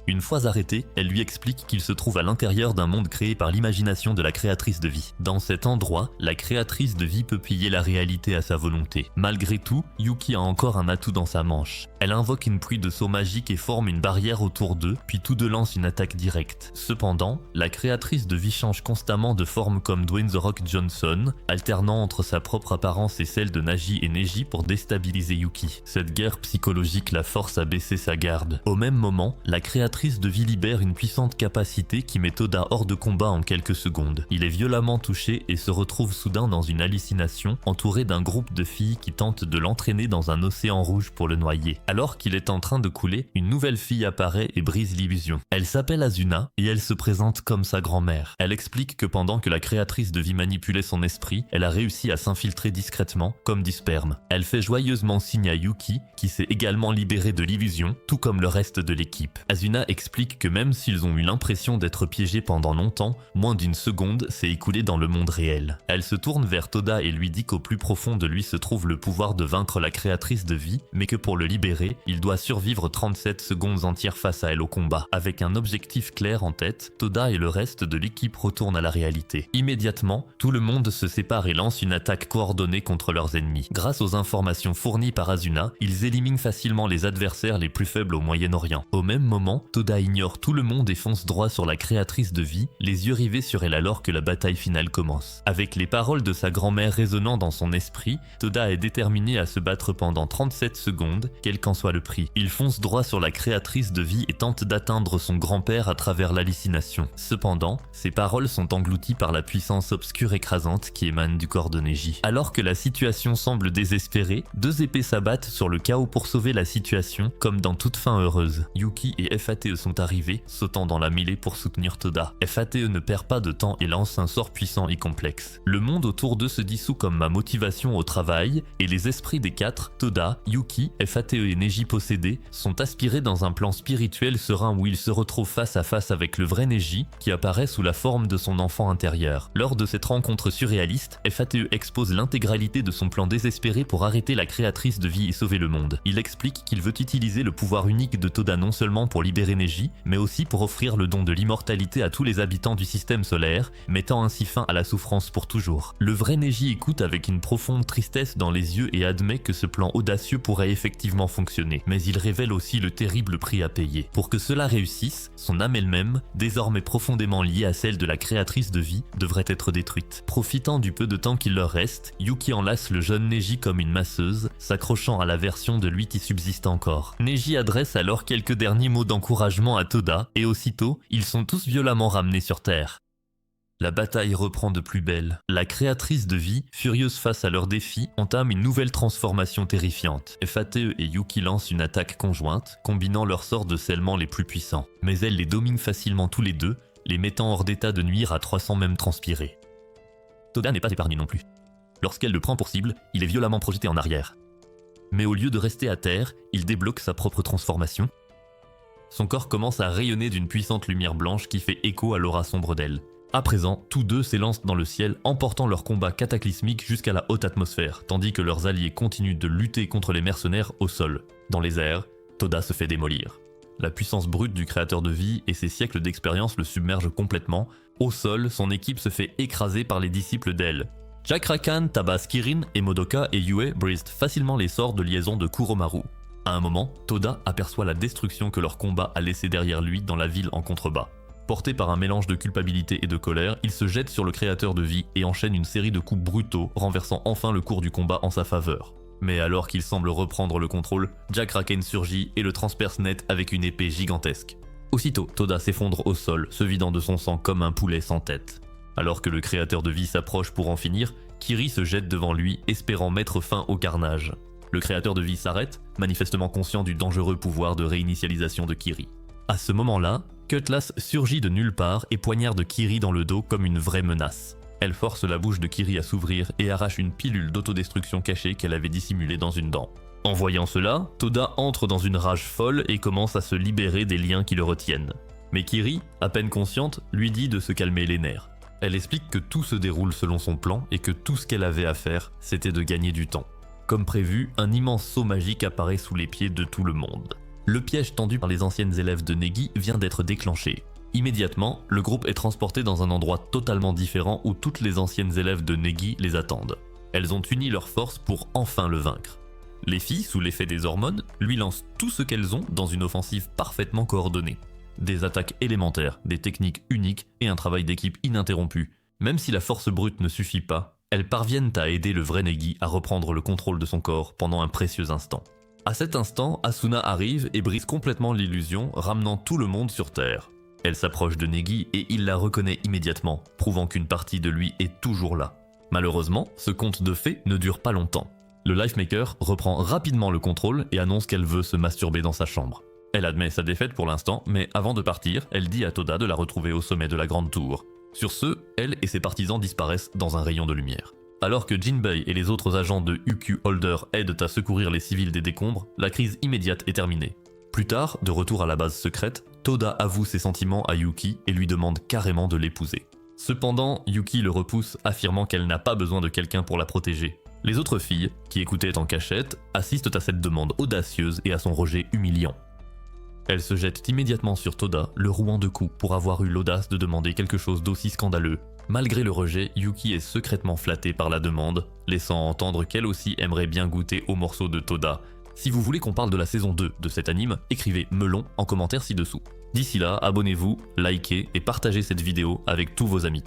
Une fois arrêté, elle lui explique qu'il se trouve à l'intérieur d'un monde créé par l'imagination de la créatrice de vie. Dans cet endroit, la créatrice de vie peut plier la réalité à sa volonté. Malgré tout, Yuki a encore un atout dans sa manche. Elle invoque une pluie de sauts magiques et forme une barrière autour d'eux, puis tous deux lancent une attaque directe. Cependant, la créatrice de vie change constamment de forme comme Dwayne The Rock Johnson, alternant entre sa propre apparence et celle de Naji et Neji pour déstabiliser Yuki. Cette guerre psychologique la force à baisser sa garde. Au même moment, la créatrice de vie libère une puissante capacité qui met Toda hors de combat en quelques secondes. Il est violemment touché et se retrouve soudain dans une hallucination, entouré d'un groupe de filles qui tentent de l'entraîner dans un océan rouge pour le noyer. Alors qu'il est en train de couler, une nouvelle fille apparaît et brise l'illusion. Elle s'appelle Asuna et elle se présente comme sa grand-mère. Elle explique que pendant que la créatrice de vie manipulait son esprit, elle a réussi à s'infiltrer discrètement, comme du sperme. Elle fait joyeusement signe à Yuki, qui s'est également libéré de l'illusion, tout comme le reste de l'équipe. Asuna explique que même s'ils ont eu l'impression d'être piégés pendant longtemps, moins d'une seconde s'est écoulée dans le monde réel. Elle se tourne vers Toda et lui dit qu'au plus profond de lui se trouve le pouvoir de vaincre la créatrice de vie, mais que pour le libérer, il doit survivre 37 secondes entières face à elle au combat. Avec un objectif clair en tête, Toda et le reste de l'équipe retournent à la réalité. Immédiatement, tout le monde se sépare et lance une attaque coordonnée contre leurs ennemis. Grâce aux informations fournies par Asuna, ils éliminent facilement les adversaires les plus faibles au Moyen-Orient. Au même moment, Toda ignore tout le monde et fonce droit sur la créatrice de vie, les yeux rivés sur elle alors que la bataille finale commence. Avec les paroles de sa grand-mère résonnant dans son esprit, Toda est déterminé à se battre pendant 37 secondes, quel qu'en soit le prix. Il fonce droit sur la créatrice de vie et tente d'atteindre son grand-père à travers l'hallucination. Cependant, ses paroles sont englouties par la puissance obscure écrasante qui émane du corps de Neji. Alors que la situation semble désespérée, deux épées s'abattent sur le chaos pour sauver la situation, comme dans toute fin heureuse. Yuki et FATE sont arrivés, sautant dans la mêlée pour soutenir Toda. FATE ne perd pas de temps et lance un sort puissant et complexe. Le monde autour d'eux se dissout comme ma motivation au travail, et les esprits des quatre, Toda, Yuki, FATE et Neji possédés, sont aspirés dans un plan spirituel serein où ils se retrouvent face à face avec le vrai Neji, qui apparaît sous la forme de son enfant intérieur. Lors de cette rencontre surréaliste, FATE expose l'intégralité de son plan désespéré pour arrêter la créatrice de vie et sauver le monde. Il explique qu'il veut utiliser le pouvoir unique de Toda non seulement pour libérer Neji, mais aussi pour offrir le don de l'immortalité à tous les habitants du système solaire, mettant ainsi fin à la souffrance pour toujours. Le vrai Neji écoute avec une profonde tristesse dans les yeux et admet que ce plan audacieux pourrait effectivement fonctionner, mais il révèle aussi le terrible prix à payer. Pour que cela réussisse, son âme elle-même, désormais profondément liée à celle de la créatrice de vie, devrait être détruite. Profitant du peu de temps qu'il leur reste, Yuki enlace le jeune Neji comme une masseuse, s'accrochant à la version de lui qui subsiste encore. Neji adresse alors quelques derniers mots d'encouragement à Toda, et aussitôt, ils sont tous violemment ramenés sur Terre. La bataille reprend de plus belle. La créatrice de vie, furieuse face à leur défi, entame une nouvelle transformation terrifiante. FATE et Yuki lancent une attaque conjointe, combinant leurs sorts de scellement les plus puissants. Mais elle les domine facilement tous les deux, les mettant hors d'état de nuire à 300 même transpirés. Toda n'est pas épargné non plus. Lorsqu'elle le prend pour cible, il est violemment projeté en arrière. Mais au lieu de rester à terre, il débloque sa propre transformation. Son corps commence à rayonner d'une puissante lumière blanche qui fait écho à l'aura sombre d'elle. À présent, tous deux s'élancent dans le ciel, emportant leur combat cataclysmique jusqu'à la haute atmosphère, tandis que leurs alliés continuent de lutter contre les mercenaires au sol. Dans les airs, Toda se fait démolir. la puissance brute du créateur de vie et ses siècles d'expérience le submergent complètement. Au sol, son équipe se fait écraser par les disciples d'El. Jack Rakan tabasse Kirin et Modoka et Yue brisent facilement les sorts de liaison de Kuromaru. À un moment, Toda aperçoit la destruction que leur combat a laissé derrière lui dans la ville en contrebas. Porté par un mélange de culpabilité et de colère, il se jette sur le créateur de vie et enchaîne une série de coups brutaux, renversant enfin le cours du combat en sa faveur. Mais alors qu'il semble reprendre le contrôle, Jack Rakan surgit et le transperce net avec une épée gigantesque. Aussitôt, Toda s'effondre au sol, se vidant de son sang comme un poulet sans tête. Alors que le créateur de vie s'approche pour en finir, Kiri se jette devant lui, espérant mettre fin au carnage. Le créateur de vie s'arrête, manifestement conscient du dangereux pouvoir de réinitialisation de Kiri. À ce moment-là, Cutlass surgit de nulle part et poignarde Kiri dans le dos comme une vraie menace. Elle force la bouche de Kiri à s'ouvrir et arrache une pilule d'autodestruction cachée qu'elle avait dissimulée dans une dent. En voyant cela, Toda entre dans une rage folle et commence à se libérer des liens qui le retiennent. Mais Kiri, à peine consciente, lui dit de se calmer les nerfs. Elle explique que tout se déroule selon son plan et que tout ce qu'elle avait à faire, c'était de gagner du temps. Comme prévu, un immense saut magique apparaît sous les pieds de tout le monde. Le piège tendu par les anciennes élèves de Negi vient d'être déclenché. Immédiatement, le groupe est transporté dans un endroit totalement différent où toutes les anciennes élèves de Negi les attendent. Elles ont uni leurs forces pour enfin le vaincre. Les filles, sous l'effet des hormones, lui lancent tout ce qu'elles ont dans une offensive parfaitement coordonnée. Des attaques élémentaires, des techniques uniques et un travail d'équipe ininterrompu. Même si la force brute ne suffit pas, elles parviennent à aider le vrai Negi à reprendre le contrôle de son corps pendant un précieux instant. À cet instant, Asuna arrive et brise complètement l'illusion, ramenant tout le monde sur Terre. Elle s'approche de Negi et il la reconnaît immédiatement, prouvant qu'une partie de lui est toujours là. Malheureusement, ce conte de fées ne dure pas longtemps. Le Lifemaker reprend rapidement le contrôle et annonce qu'elle veut se masturber dans sa chambre. Elle admet sa défaite pour l'instant, mais avant de partir, elle dit à Toda de la retrouver au sommet de la grande tour. Sur ce, elle et ses partisans disparaissent dans un rayon de lumière. Alors que Jinbei et les autres agents de UQ Holder aident à secourir les civils des décombres, la crise immédiate est terminée. Plus tard, de retour à la base secrète, Toda avoue ses sentiments à Yuki et lui demande carrément de l'épouser. Cependant, Yuki le repousse, affirmant qu'elle n'a pas besoin de quelqu'un pour la protéger. Les autres filles, qui écoutaient en cachette, assistent à cette demande audacieuse et à son rejet humiliant. Elle se jette immédiatement sur Toda, le rouant de coups pour avoir eu l'audace de demander quelque chose d'aussi scandaleux. Malgré le rejet, Yuki est secrètement flattée par la demande, laissant entendre qu'elle aussi aimerait bien goûter au morceau de Toda. Si vous voulez qu'on parle de la saison 2 de cet anime, écrivez melon en commentaire ci-dessous. D'ici là, abonnez-vous, likez et partagez cette vidéo avec tous vos amis.